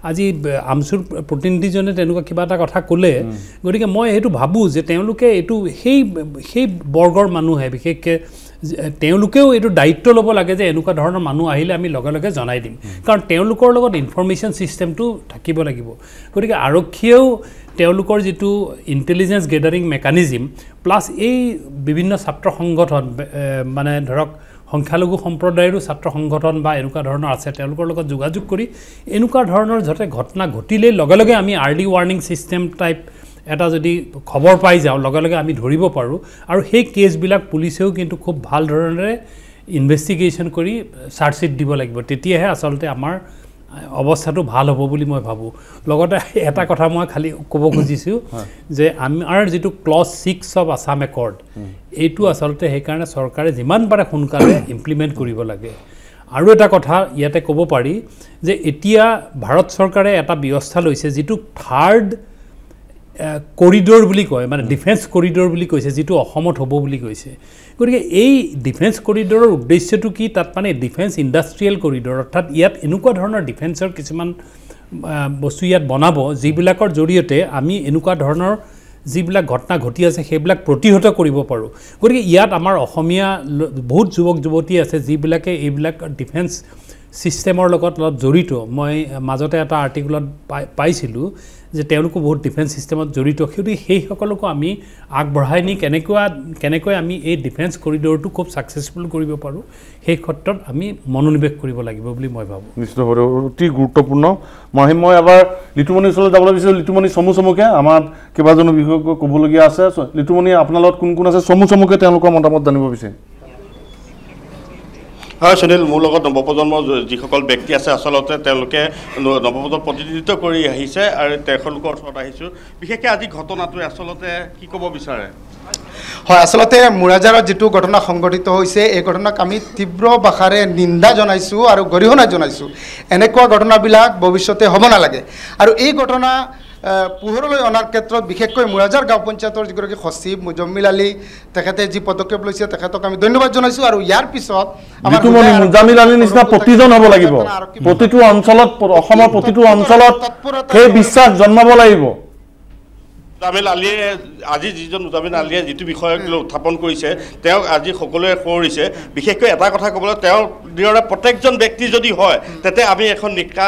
আজি আমচুৰ প্ৰতিনিধিজনে তেনেকুৱা কিবা এটা কথা ক'লে গতিকে মই সেইটো ভাবোঁ যে তেওঁলোকে এইটো সেই বৰ্গৰ মানুহে বিশেষকৈ তেওঁলোকেও এইটো দায়িত্ব ল'ব লাগে যে এনেকুৱা ধৰণৰ মানুহ আহিলে আমি লগে লগে জনাই দিম কাৰণ তেওঁলোকৰ লগত ইনফৰমেশ্যন ছিষ্টেমটো থাকিব লাগিব গতিকে আৰক্ষীয়েও তেওঁলোকৰ যিটো ইণ্টেলিজেন্স গেডাৰিং মেকানিজিম প্লাছ এই বিভিন্ন ছাত্ৰ সংগঠন মানে ধৰক সংখ্যালঘু সম্প্ৰদায়ৰো ছাত্ৰ সংগঠন বা এনেকুৱা ধৰণৰ আছে তেওঁলোকৰ লগত যোগাযোগ কৰি এনেকুৱা ধৰণৰ যাতে ঘটনা ঘটিলেই লগে লগে আমি আৰ্লি ৱাৰ্ণিং ছিষ্টেম টাইপ এটা যদি খবৰ পাই যাওঁ লগে লগে আমি ধৰিব পাৰোঁ আৰু সেই কেছবিলাক পুলিচেও কিন্তু খুব ভাল ধৰণেৰে ইনভেষ্টিগেশ্যন কৰি চাৰ্জশ্বিট দিব লাগিব তেতিয়াহে আচলতে আমাৰ অৱস্থাটো ভাল হ'ব বুলি মই ভাবোঁ লগতে এটা কথা মই খালি ক'ব খুজিছোঁ যে আমাৰ যিটো ক্লজ 6 অফ আছাম একৰ্ড এইটো আচলতে সেইকাৰণে চৰকাৰে যিমান পাৰে সোনকালে ইমপ্লিমেণ্ট কৰিব লাগে আৰু এটা কথা ইয়াতে ক'ব পাৰি যে এতিয়া ভাৰত চৰকাৰে এটা ব্যৱস্থা লৈছে যিটো থাৰ্ড কৰিডৰ বুলি কয় মানে ডিফেন্স কৰিডৰ বুলি কৈছে যিটো অসমত হ'ব বুলি কৈছে গতিকে এই ডিফেন্স কৰিডৰৰ উদ্দেশ্যটো কি তাত মানে ডিফেন্স ইণ্ডাষ্ট্ৰিয়েল কৰিডৰ অৰ্থাৎ ইয়াত এনেকুৱা ধৰণৰ ডিফেন্সৰ কিছুমান বস্তু ইয়াত বনাব যিবিলাকৰ জৰিয়তে আমি এনেকুৱা ধৰণৰ যিবিলাক ঘটনা ঘটি আছে সেইবিলাক প্ৰতিহত কৰিব পাৰোঁ গতিকে ইয়াত আমাৰ অসমীয়া বহুত যুৱক যুৱতী আছে যিবিলাকে এইবিলাক ডিফেন্স ছিষ্টেমৰ লগত অলপ জড়িত মই মাজতে এটা আৰ্টিকলত পাইছিলোঁ যে তেওঁলোকো বহুত ডিফেন্স ছিষ্টেমত জড়িত সেই সকলকো আমি আগবঢ়াই নি কেনেকৈ আমি এই ডিফেন্স কৰিডৰটো খুব ছাকচেছফুল কৰিব পাৰোঁ সেই ক্ষেত্ৰত আমি মনোনিৱেশ কৰিব লাগিব বুলি মই ভাবোঁ নিশ্চিতভাৱে অতি গুৰুত্বপূৰ্ণ মই এবাৰ লিটুমণিৰ ওচৰলৈ যাবলৈ বিচাৰিছোঁ লিটুমণি চমুকে আমাৰ কেইবাজনো বিশেষজ্ঞ ক'বলগীয়া আছে লিটুমণি আপোনাৰ লগত কোন আছে চমুকে তেওঁলোকৰ মতামত জানিব বিচাৰিম হয় সুনীল মোৰ লগত নৱপ্ৰজন্মৰ যিসকল ব্যক্তি আছে আচলতে তেওঁলোকে নৱপ্ৰজন্ম প্ৰতিনিধিত্ব কৰি আহিছে আৰু তেওঁলোকৰ ওচৰত আহিছোঁ বিশেষকৈ আজি ঘটনাটোৱে আচলতে কি ক'ব বিচাৰে হয় আচলতে মুৰাজাৰত যিটো ঘটনা সংঘটিত হৈছে এই ঘটনাক আমি তীব্ৰ ভাষাৰে নিন্দা জনাইছোঁ আৰু গৰিহণা জনাইছোঁ এনেকুৱা ঘটনাবিলাক ভৱিষ্যতে হ'ব নালাগে আৰু এই ঘটনা পোহৰলৈ অনাৰ ক্ষেত্ৰত বিশেষকৈ মুৰাজাৰ গাঁও পঞ্চায়তৰ যিগৰাকী সচিব মুজম্মিল আলী তেখেতে যি পদক্ষেপ লৈছে তেখেতক আমি ধন্যবাদ জনাইছোঁ আৰু ইয়াৰ পিছত মুজামিল আলীৰ নিচিনা প্ৰতিজন হ'ব লাগিব প্ৰতিটো অঞ্চলত অসমৰ প্ৰতিটো অঞ্চলত সেই বিশ্বাস জন্মাব লাগিব মুজামিল আলীয়ে আজি যিজন মুজামিল আলীয়ে যিটো বিষয়ক লৈ উত্থাপন কৰিছে তেওঁক আজি সকলোৱে সোঁৱৰিছে বিশেষকৈ এটা কথা ক'বলৈ তেওঁৰ দৰে প্ৰত্যেকজন ব্যক্তি যদি হয় তেতে আমি এখন নিকা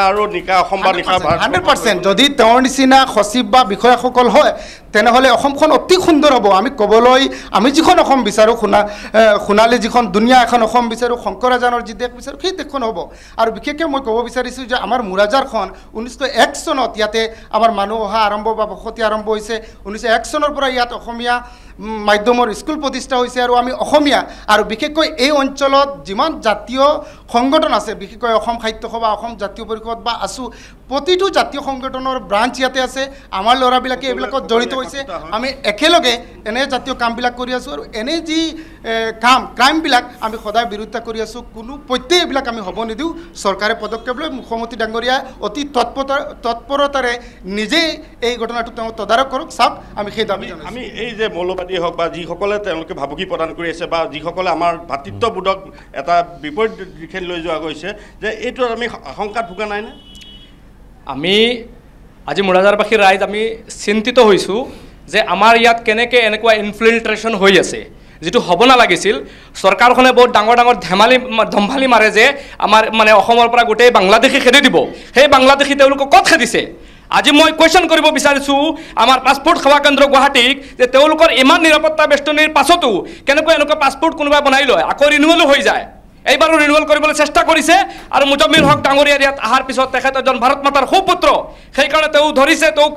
অসম বা নিকা 100% যদি তেওঁৰ নিচিনা সচিব বা বিষয়াসকল হয় তেনেহ'লে অসমখন অতি সুন্দৰ হ'ব আমি ক'বলৈ আমি যিখন অসম বিচাৰোঁ সোণালী যিখন দুনিয়া এখন অসম বিচাৰোঁ শংকৰাজানৰ যি দেশ বিচাৰোঁ সেই দেশখন হ'ব আৰু বিশেষকৈ মই ক'ব বিচাৰিছোঁ যে আমাৰ মুৰাজাৰখন 1901 চনত ইয়াতে আমাৰ মানুহ অহা আৰম্ভ বা বসতি আৰম্ভ হৈছে 1901 চনৰ পৰা ইয়াত অসমীয়া মাধ্যমৰ স্কুল প্ৰতিষ্ঠা হৈছে আৰু আমি অসমীয়া আৰু বিশেষকৈ এই অঞ্চলত যিমান জাতীয় সংগঠন আছে বিশেষকৈ অসম সাহিত্য সভা অসম জাতীয় পৰিষদ বা আছু প্ৰতিটো জাতীয় সংগঠনৰ ব্ৰাঞ্চ ইয়াতে আছে আমাৰ ল'ৰাবিলাকে এইবিলাকত জড়িত হৈছে আমি একেলগে এনে জাতীয় কামবিলাক কৰি আছোঁ আৰু এনে যি ক্ৰাইমবিলাক আমি সদায় বিৰোধিতা কৰি আছোঁ কোনো প্ৰত্যেক এইবিলাক আমি হ'ব নিদিওঁ চৰকাৰে পদক্ষেপ লৈ মুখ্যমন্ত্ৰী ডাঙৰীয়া অতি তৎপৰতাৰে নিজেই এই ঘটনাটো তেওঁ তদাৰক কৰক চাওক আমি সেই দাবী আমি এই যে মৌলবাদী হওক বা যিসকলে তেওঁলোকে ভাবুকি প্ৰদান কৰি আছে বা যিসকলে আমাৰ ভাতৃত্ববোধক এটা বিপৰীত দিশে লৈ যোৱা গৈছে যে এইটো আমি আশংকাত ভোগা নাইনে আমি আজি মুৰাদাৰবাসীৰ ৰাইজ আমি চিন্তিত হৈছোঁ যে আমাৰ ইয়াত কেনেকৈ এনেকুৱা ইনফিল্ট্ৰেশ্যন হৈ আছে যিটো হ'ব নালাগিছিল চৰকাৰখনে বহুত ডাঙৰ ডাঙৰ ধেমালি মাৰে যে আমাৰ মানে অসমৰ পৰা গোটেই বাংলাদেশী খেদি দিব সেই বাংলাদেশী তেওঁলোকক ক'ত খেদিছে আজি মই কুৱেশ্যন কৰিব বিচাৰিছোঁ আমাৰ পাছপোৰ্ট সেৱা কেন্দ্ৰ গুৱাহাটীক যে তেওঁলোকৰ ইমান নিৰাপত্তা বেষ্টনীৰ পাছতো কেনেকৈ এনেকুৱা পাছপোৰ্ট কোনোবাই বনাই লয় আকৌ ৰিনিউৱেলো হৈ যায় এইবাৰো ৰিনিউৱেল কৰিবলৈ চেষ্টা কৰিছে আৰু মুজম্মিল হক ডাঙৰীয়াৰ ইয়াত অহাৰ পিছত তেখেত এজন ভাৰত মাতাৰ সুপুত্ৰ সেইকাৰণে তেওঁ ধৰিছে তেওঁক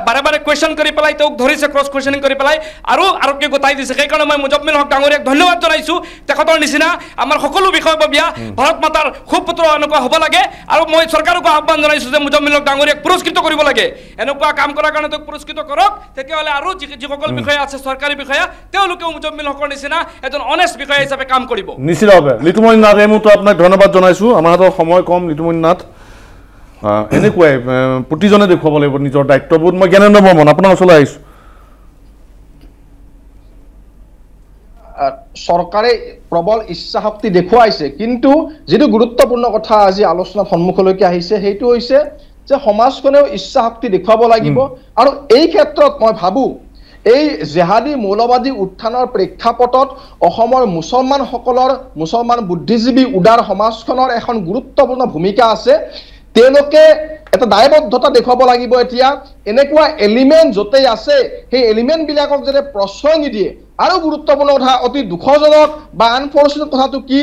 বাৰে বাৰে কুৱেশ্যন কৰি পেলাই তেওঁক ধৰিছে ক্ৰছ কুৱেশ্যনিং কৰি পেলাই আৰু আৰক্ষীয়ে গোটাই দিছে সেইকাৰণে মই মুজম্মিল হক ডাঙৰীয়াক ধন্যবাদ জনাইছোঁ তেখেতৰ নিচিনা আমাৰ সকলো বিষয়ববীয়া ভাৰত মাতাৰ সুপুত্ৰ এনেকুৱা হ'ব লাগে আৰু মই চৰকাৰকো আহ্বান জনাইছোঁ যে মুজম্মিল হক ডাঙৰীয়াক পুৰস্কৃত কৰিব লাগে এনেকুৱা কাম কৰাৰ কাৰণে তেওঁক পুৰস্কৃত কৰক তেতিয়াহ'লে আৰু যিসকল বিষয়া আছে চৰকাৰী বিষয়া তেওঁলোকেও মুজম্মিল হকৰ নিচিনা এজন অনেষ্ট বিষয়া হিচাপে কাম কৰিব নিশ্চিতভাৱে লিটুমণি নাথ এই মুহূৰ্তত আপোনাক ধন্যবাদ জনাইছোঁ আমাৰ হাতৰ সময় কম লিটুমণি নাথ এনেকুৱাই প্ৰতিজনে দেখুৱাব লাগিব নিজৰ দায়িত্ববোধ মই জ্ঞানেন্দ্ৰ বৰ্মন আপোনাৰ ওচৰলৈ আহিছোঁ চৰকাৰে প্ৰবল ইচ্ছা শক্তি দেখুৱাইছে কিন্তু যিটো গুৰুত্বপূৰ্ণ কথা আজি আলোচনাত সন্মুখলৈকে আহিছে সেইটো হৈছে যে সমাজখনেও ইচ্ছা শক্তি দেখুৱাব লাগিব আৰু এই ক্ষেত্ৰত মই ভাবোঁ এই জেহাদী মৌলবাদী উত্থানৰ প্ৰেক্ষাপটত অসমৰ মুছলমান বুদ্ধিজীৱী উদাৰ সমাজখনৰ এখন গুৰুত্বপূৰ্ণ ভূমিকা আছে তেওঁলোকে এটা দায়বদ্ধতা দেখুৱাব লাগিব এতিয়া এনেকুৱা এলিমেণ্ট য'তেই আছে সেই এলিমেণ্টবিলাকক যাতে প্ৰশ্ৰয় নিদিয়ে আৰু গুৰুত্বপূৰ্ণ কথা অতি দুখজনক বা আনফৰ্চুনেট কথাটো কি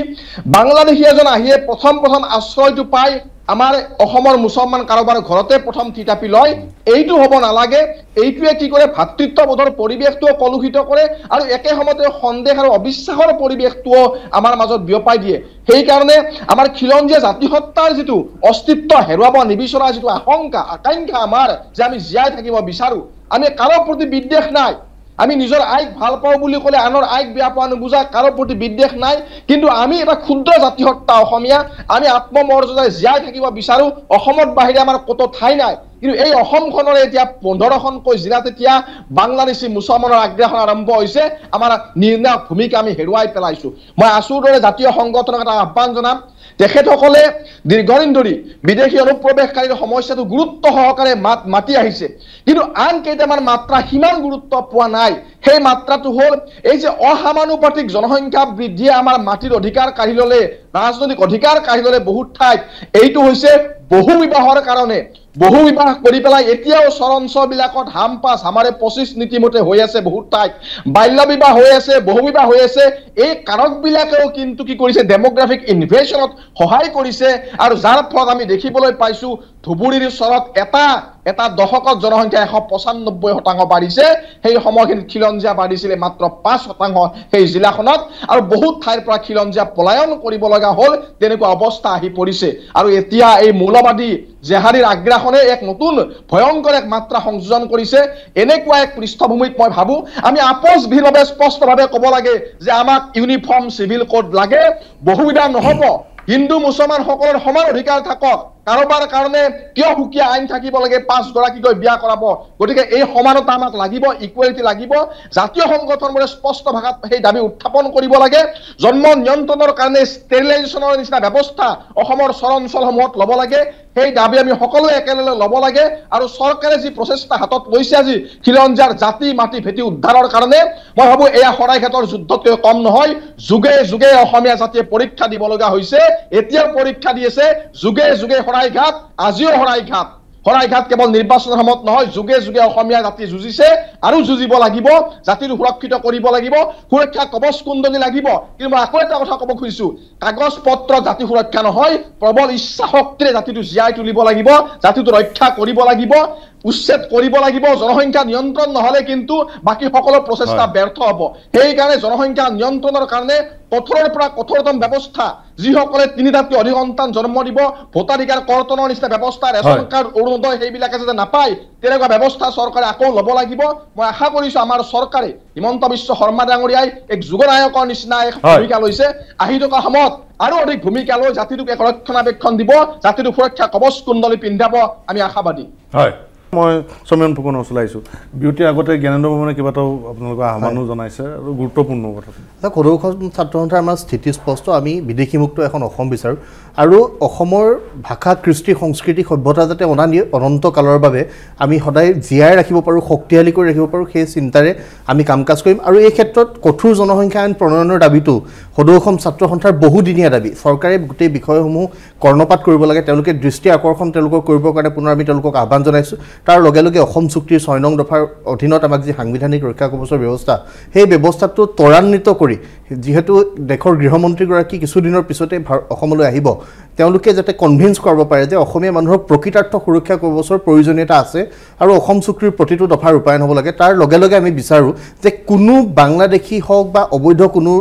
বাংলাদেশী এজন আহিয়ে প্ৰথম আশ্ৰয়টো পায় আমাৰ অসমৰ মুছলমান কাৰোবাৰ ঘৰতে প্ৰথম থিতাপি লয় এইটো হ'ব নালাগে এইটোৱে কি কৰে ভাতৃত্ববোধৰ পৰিৱেশটোও কলুষিত কৰে আৰু একে সময়তে সন্দেহ আৰু অবিশ্বাসৰ পৰিৱেশটোও আমাৰ মাজত বিয়পাই দিয়ে সেইকাৰণে আমাৰ খিলঞ্জীয়া জাতিসত্তাৰ যিটো অস্তিত্ব হেৰুৱাব নিবিচৰা যিটো আকাংক্ষা আমাৰ যে আমি জীয়াই থাকিব বিচাৰোঁ আমি কাৰো প্ৰতি বিদ্বেষ নাই আমি নিজৰ আইক ভাল পাওঁ বুলি ক'লে আনৰ আইক বেয়া পোৱা নুবুজা কাৰো প্ৰতি বিদ্বেষ নাই কিন্তু আমি এটা ক্ষুদ্ৰ জাতিসত্তা অসমীয়া আমি আত্মমৰ্যাদাৰে জীয়াই থাকিব বিচাৰোঁ অসমত বাহিৰে আমাৰ ক'তো ঠাই নাই কিন্তু এই অসমখনৰ এতিয়া 15খনকৈ জিলাত এতিয়া বাংলাদেশী মুছলমানৰ আগ্ৰাসন আৰম্ভ হৈছে আমাৰ নিৰ্ণায়ক ভূমিকা আমি হেৰুৱাই পেলাইছোঁ মই আছুৰ দৰে জাতীয় সংগঠনক এটা আহ্বান জনাম তেখেতসকলে দীৰ্ঘদিন ধৰি বিদেশী অনুপ্ৰৱেশকাৰীৰ সমস্যাটো গুৰুত্ব সহকাৰে মাতি আহিছে কিন্তু আন কেইটামান মাত্ৰা সিমান গুৰুত্ব পোৱা নাই সেই মাত্ৰাটো হ'ল এই যে অসমানুপাতিক জনসংখ্যা বৃদ্ধিয়ে আমাৰ মাটিৰ অধিকাৰ কাঢ়ি ল'লে ৰাজনৈতিক অধিকাৰ কাঢ়ি ল'লে বহুত ঠাইত এইটো হৈছে বহু বিবাহৰ কাৰণে বহু বিবাহ কৰি পেলাই এতিয়াও চৰঞ্চলবিলাকত হামপাছ আমাৰে 25 নীতিমতে হৈ আছে বহুত ঠাইত বাল্য বিবাহ হৈ আছে বহু বিবাহ হৈ আছে এই কাৰকবিলাকেও কিন্তু কি কৰিছে ডেমোগ্ৰাফিক ইনভেশ্যনত সহায় কৰিছে আৰু যাৰ ফলত আমি দেখিবলৈ পাইছোঁ ধুবুৰীৰ চৰত এটা দশকত জনসংখ্যা 195% বাঢ়িছে সেই সময়খিনিত খিলঞ্জীয়া বাঢ়িছিলে মাত্ৰ 5% সেই জিলাখনত আৰু বহুত ঠাইৰ পৰা খিলঞ্জীয়া পলায়ন কৰিব লগা হ'ল তেনেকুৱা অৱস্থা আহি পৰিছে আৰু এতিয়া এই মৌলবাদী জেহাদীৰ আগ্ৰাসনে এক নতুন ভয়ংকৰ এক মাত্ৰা সংযোজন কৰিছে এনেকুৱা এক পৃষ্ঠভূমিত মই ভাবোঁ আমি আপোচবিহীনভাৱে স্পষ্টভাৱে ক'ব লাগে যে আমাক ইউনিফৰ্ম চিভিল কোড লাগে বহুবিধা নহ'ব হিন্দু মুছলমানসকলৰ সমান অধিকাৰ থাকক কাৰোবাৰ কাৰণে কিয় সুকীয়া আইন থাকিব লাগে 5 গৰাকীকৈ বিয়া কৰাব গতিকে এই সমানতা আমাক লাগিব ইকুৱেলিটি লাগিব জাতীয় সংগঠনবোৰে স্পষ্ট ভাষাত সেই দাবী উত্থাপন কৰিব লাগে জন্ম নিয়ন্ত্ৰণৰ কাৰণে ষ্টেৰিলাইজেশ্যনৰ নিচিনা ব্যৱস্থা অসমৰ চৰঞ্চলসমূহত ল'ব লাগে সেই দাবী আমি সকলোৱে একেলগে ল'ব লাগে আৰু চৰকাৰে যি প্ৰচেষ্টা হাতত লৈছে আজি খিলঞ্জীয়াৰ জাতি মাটি ভেটি উদ্ধাৰৰ কাৰণে মই ভাবোঁ এয়া শৰাইঘাটৰ যুদ্ধতকৈ কম নহয় যুগে যুগে অসমীয়া জাতিয়ে পৰীক্ষা দিব লগা হৈছে এতিয়াও পৰীক্ষা দি আছে যুগে যুগে শৰাইঘাট আজিও শৰাইঘাট কেৱল নিৰ্বাচনৰ সময়ত নহয় যুগে যুগে অসমীয়া জাতি যুঁজিছে আৰু যুঁজিব লাগিব জাতিটো সুৰক্ষিত কৰিব লাগিব সুৰক্ষা কবচ কুণ্ডলী লাগিব কিন্তু মই আকৌ এটা কথা ক'ব খুজিছোঁ কাগজ পত্ৰ জাতি সুৰক্ষা নহয় প্ৰবল ইচ্ছা শক্তিৰে জাতিটো জীয়াই তুলিব লাগিব জাতিটো ৰক্ষা কৰিব লাগিব উচ্ছেদ কৰিব লাগিব জনসংখ্যা নিয়ন্ত্ৰণ নহলে কিন্তু বাকি সকলো প্ৰচেষ্টা ব্যৰ্থ হ'ব সেইকাৰণে জনসংখ্যা নিয়ন্ত্ৰণৰ কাৰণে কঠোৰৰ পৰা কঠোৰতম ব্যৱস্থা যিসকলে 3টাতকৈ অধিক সন্তান জন্ম দিব ভোটাধিকাৰ কৰ্তনৰ নিচিনা ব্যৱস্থা ৰেচন কাৰ্ড অৰুণোদয় সেইবিলাকে যাতে নাপায় তেনেকুৱা ব্যৱস্থা চৰকাৰে আকৌ ল'ব লাগিব মই আশা কৰিছো আমাৰ চৰকাৰে হিমন্ত বিশ্ব শৰ্মা ডাঙৰীয়াই এক যুগনায়কৰ নিচিনা এক ভূমিকা লৈছে আহি থকা সময়ত আৰু অধিক ভূমিকা লৈ জাতিটোক এক ৰক্ষণাবেক্ষণ দিব জাতিটোক সুৰক্ষা কবচ কুণ্ডলী পিন্ধাব আমি আশাবাদী হয় মই সমীৰণ ফুকন চলাইছোঁ বিউটিৰ আগতে জ্ঞানেন্দ্ৰ বৰ্মনে কেইবাটাও আপোনালোকৰ আহ্বানো জনাইছে আৰু গুৰুত্বপূৰ্ণ কথা সদৌ অসম ছাত্ৰ সন্থাৰ আমাৰ স্থিতি স্পষ্ট আমি বিদেশীমুক্ত এখন অসম বিচাৰোঁ আৰু অসমৰ ভাষা কৃষ্টি সংস্কৃতি সভ্যতা যাতে অনন্ত কালৰ বাবে আমি সদায় জীয়াই ৰাখিব পাৰোঁ শক্তিশালী কৰি ৰাখিব পাৰোঁ সেই চিন্তাৰে আমি কাম কাজ কৰিম আৰু এই ক্ষেত্ৰত কঠোৰ জনসংখ্যা আইন প্ৰণয়নৰ দাবীটো সদৌ অসম ছাত্ৰ সন্থাৰ বহুদিনীয়া দাবী চৰকাৰে গোটেই বিষয়সমূহ কৰ্ণপাত কৰিব লাগে তেওঁলোকে দৃষ্টি আকৰ্ষণ তেওঁলোকৰ কৰিবৰ কাৰণে পুনৰ আমি তেওঁলোকক আহ্বান জনাইছোঁ তাৰ লগে লগে অসম চুক্তিৰ 6 নং দফাৰ অধীনত আমাক যি সাংবিধানিক ৰক্ষা কৱচৰ ব্যৱস্থা সেই ব্যৱস্থাটো ত্বৰান্বিত কৰি যেহেতু দেশৰ গৃহমন্ত্ৰীগৰাকী কিছুদিনৰ পিছতে অসমলৈ আহিব তেওঁলোকে যাতে কনভিন্স কৰিব পাৰে যে অসমীয়া মানুহৰ প্ৰকৃতাৰ্থ সুৰক্ষা কৱচৰ প্ৰয়োজনীয়তা আছে আৰু অসম চুক্তিৰ প্ৰতিটো দফা ৰূপায়ণ হ'ব লাগে তাৰ লগে লগে আমি বিচাৰোঁ যে কোনো বাংলাদেশী হওক বা অবৈধ কোনো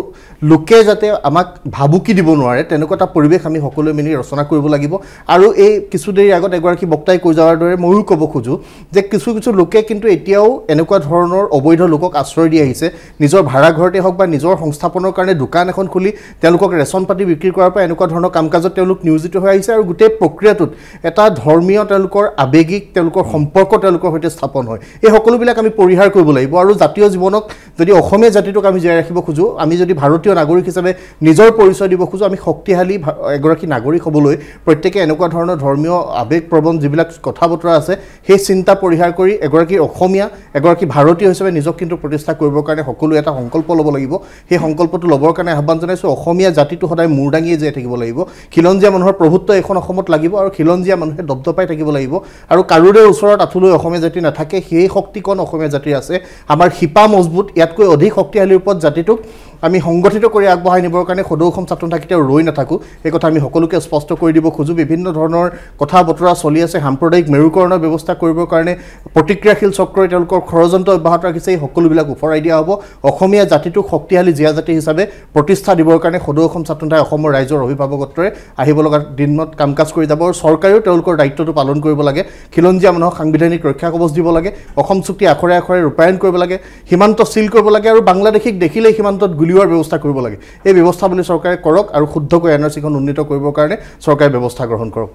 লোকে যাতে আমাক ভাবুকি দিব নোৱাৰে তেনেকুৱা এটা পৰিৱেশ আমি সকলোৱে মিলি ৰচনা কৰিব লাগিব আৰু এই কিছু দেৰি আগত এগৰাকী বক্তাই কৈ যোৱাৰ দৰে ময়ো ক'ব খোজো যে কিছু কিছু লোকে কিন্তু এতিয়াও এনেকুৱা ধৰণৰ অবৈধ লোকক আশ্ৰয় দি আহিছে নিজৰ ভাড়া ঘৰতে হওক বা নিজৰ সংস্থাপনৰ কাৰণে দোকান এখন খুলি তেওঁলোকক ৰেচন পাতি বিক্ৰী কৰাৰ পৰা এনেকুৱা ধৰণৰ কাম কাজত তেওঁলোক নিয়োজিত হৈ আহিছে আৰু গোটেই প্ৰক্ৰিয়াটোত এটা ধৰ্মীয় তেওঁলোকৰ আবেগিক তেওঁলোকৰ সম্পৰ্ক তেওঁলোকৰ সৈতে স্থাপন হয় এই সকলোবিলাক আমি পৰিহাৰ কৰিব লাগিব আৰু জাতীয় জীৱনক যদি অসমীয়া জাতিটোক আমি জীয়াই ৰাখিব খোজো আমি যদি ভাৰতীয় নাগৰিক হিচাপে নিজৰ পৰিচয় দিব খোজো আমি শক্তিশালী এগৰাকী নাগৰিক হ'বলৈ প্ৰত্যেকে এনেকুৱা ধৰণৰ ধৰ্মীয় আবেগপ্ৰবণ যিবিলাক কথা বতৰা আছে সেই চিন্তা পৰিহাৰ কৰি এগৰাকী অসমীয়া এগৰাকী ভাৰতীয় হিচাপে নিজক কিন্তু প্ৰতিষ্ঠা কৰিবৰ কাৰণে সকলো এটা সংকল্প ল'ব লাগিব সেই সংকল্পটো ল'বৰ কাৰণে আহ্বান জনাইছোঁ অসমীয়া জাতিটো সদায় মূৰ দাঙিয়ে জীয়াই থাকিব লাগিব খিলঞ্জীয়া মানুহৰ প্ৰভুত্ব এখন অসমত লাগিব আৰু খিলঞ্জীয়া মানুহে দপদপাই থাকিব লাগিব আৰু কাৰোৰে ওচৰত আঁঠুলৈ অসমীয়া জাতি নাথাকে সেই শক্তিকণ অসমীয়া জাতিৰ আছে আমাৰ শিপা মজবুত ইয়াতকৈ অধিক শক্তিশালী ৰূপত জাতিটোক আমি সংগঠিত কৰি আগবঢ়াই নিবৰ কাৰণে সদৌ অসম ছাত্ৰ সন্থা কেতিয়াও ৰৈ নাথাকোঁ এই কথা আমি সকলোকে স্পষ্ট কৰি দিব খোজোঁ বিভিন্ন ধৰণৰ কথা বতৰা চলি আছে সাম্প্ৰদায়িক মেৰুকৰণৰ ব্যৱস্থা কৰিবৰ কাৰণে প্ৰতিক্ৰিয়াশীল চক্ৰই তেওঁলোকৰ ষড়যন্ত্ৰ অব্যাহত ৰাখিছে এই সকলোবিলাক উফৰাই দিয়া হ'ব অসমীয়া জাতিটোক শক্তিশালী জীয়া জাতি হিচাপে প্ৰতিষ্ঠা দিবৰ কাৰণে সদৌ অসম ছাত্ৰ সন্থাই অসমৰ ৰাইজৰ অভিভাৱকত্বৰে আহিব লগা দিনত কাম কাজ কৰি যাব আৰু চৰকাৰেও তেওঁলোকৰ দায়িত্বটো পালন কৰিব লাগে খিলঞ্জীয়া মানুহক সাংবিধানিক ৰক্ষা কৱচ দিব লাগে অসম চুক্তি আখৰে আখৰে ৰূপায়ণ কৰিব লাগে সীমান্ত চিল কৰিব লাগে আৰু বাংলাদেশীক দেখিলেই সীমান্তত গুলিওৱাৰ ব্যৱস্থা কৰিব লাগে এই ব্যৱস্থা বুলি চৰকাৰে কৰক আৰু শুদ্ধকৈ এনআৰচিখন উন্নীত কৰিবৰ কাৰণে চৰকাৰে ব্যৱস্থা গ্ৰহণ কৰক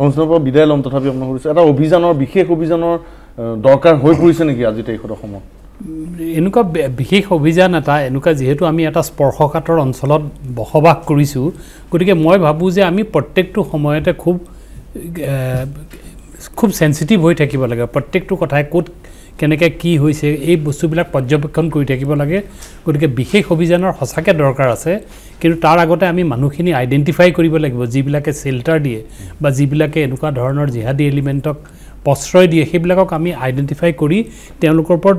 অনুষ্ঠানৰ পৰা বিদায় ল'ম তথাপি আপোনাক সুধিছোঁ এটা অভিযানৰ বিশেষ অভিযানৰ দৰকাৰ হৈ পৰিছে নেকি আজি তাৰিখত অসমত এনেকুৱা বিশেষ অভিযান এটা এনেকুৱা যিহেতু আমি এটা স্পৰ্শকাতৰ অঞ্চলত বসবাস কৰিছোঁ গতিকে মই ভাবোঁ যে আমি প্ৰত্যেকটো সময়তে খুব সেনচিটিভ হৈ থাকিব লাগে প্ৰত্যেকটো কথাই ক'ত কেনেকৈ কি হৈছে এই বস্তুবিলাক পৰ্যবেক্ষণ কৰি থাকিব লাগে গতিকে বিশেষ অভিযানৰ সঁচাকৈ দৰকাৰ আছে কিন্তু তাৰ আগতে আমি মানুহখিনি আইডেণ্টিফাই কৰিব লাগিব যিবিলাকে শেল্টাৰ দিয়ে বা যিবিলাকে এনেকুৱা ধৰণৰ জিহাদী এলিমেণ্টক প্ৰশ্ৰয় দিয়ে সেইবিলাকক আমি আইডেণ্টিফাই কৰি তেওঁলোকৰ ওপৰত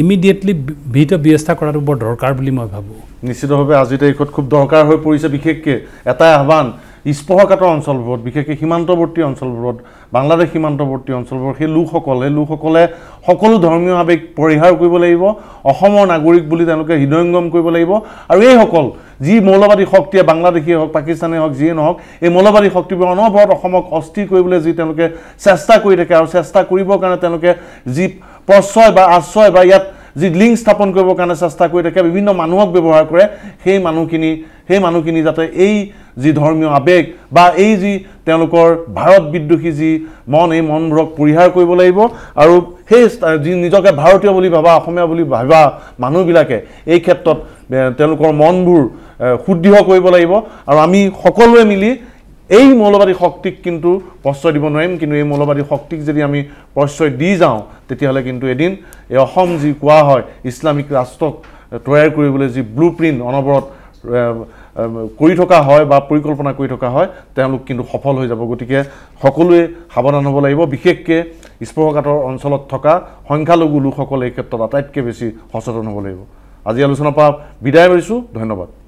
ইমিডিয়েটলি বিহিত ব্যৱস্থা কৰাটো বৰ দৰকাৰ বুলি মই ভাবোঁ নিশ্চিতভাৱে আজিৰ তাৰিখত খুব দৰকাৰ হৈ পৰিছে বিশেষকৈ এটাই আহ্বান স্পৰ্শকাতৰ অঞ্চলবোৰত বিশেষকৈ সীমান্তৱৰ্তী অঞ্চলবোৰত বাংলাদেশ সীমান্তৱৰ্তী অঞ্চলবোৰত সেই লোকসকলে সকলো ধৰ্মীয় আৱেগ পৰিহাৰ কৰিব লাগিব অসমৰ নাগৰিক বুলি তেওঁলোকে হৃদয়ংগম কৰিব লাগিব আৰু এইসকল যি মৌলবাদী শক্তিয়ে বাংলাদেশীয়ে হওক পাকিস্তানেই হওক যিয়ে নহওক এই মৌলবাদী শক্তিবোৰ অনবৰত অসমক অস্থিৰ কৰিবলৈ যি তেওঁলোকে চেষ্টা কৰি থাকে আৰু চেষ্টা কৰিবৰ কাৰণে তেওঁলোকে যি প্ৰশ্ৰয় বা আশ্ৰয় বা ইয়াত যি লিংক স্থাপন কৰিবৰ কাৰণে চেষ্টা কৰি থাকে বিভিন্ন মানুহক ব্যৱহাৰ কৰে সেই মানুহখিনি যাতে এই যি ধৰ্মীয় আৱেগ বা এই যি তেওঁলোকৰ ভাৰত বিদ্ৰোহী যি এই মনবোৰক পৰিহাৰ কৰিব লাগিব আৰু সেই যি নিজকে ভাৰতীয় বুলি ভাবা অসমীয়া বুলি ভাবা মানুহবিলাকে এই ক্ষেত্ৰত তেওঁলোকৰ মনবোৰ শুদ্ধ কৰিব লাগিব আৰু আমি সকলোৱে মিলি এই মৌলবাদী শক্তিক কিন্তু প্ৰশ্ৰয় দিব নোৱাৰিম কিন্তু এই মৌলবাদী শক্তিক যদি আমি প্ৰশ্ৰয় দি যাওঁ তেতিয়াহ'লে কিন্তু এদিন এই অসম যি কোৱা হয় ইছলামিক ৰাষ্ট্ৰক তৈয়াৰ কৰিবলৈ যি ব্লুপ্ৰিণ্ট অনবৰত কৰি থকা হয় বা পৰিকল্পনা কৰি থকা হয় তেওঁলোক কিন্তু সফল হৈ যাব গতিকে সকলোৱে সাৱধান হ'ব লাগিব বিশেষকৈ স্পৰ্শকাতৰ অঞ্চলত থকা সংখ্যালঘু লোকসকলে এই ক্ষেত্ৰত আটাইতকৈ বেছি সচেতন হ'ব লাগিব আজি আলোচনাৰ পৰা বিদায় লৈছোঁ ধন্যবাদ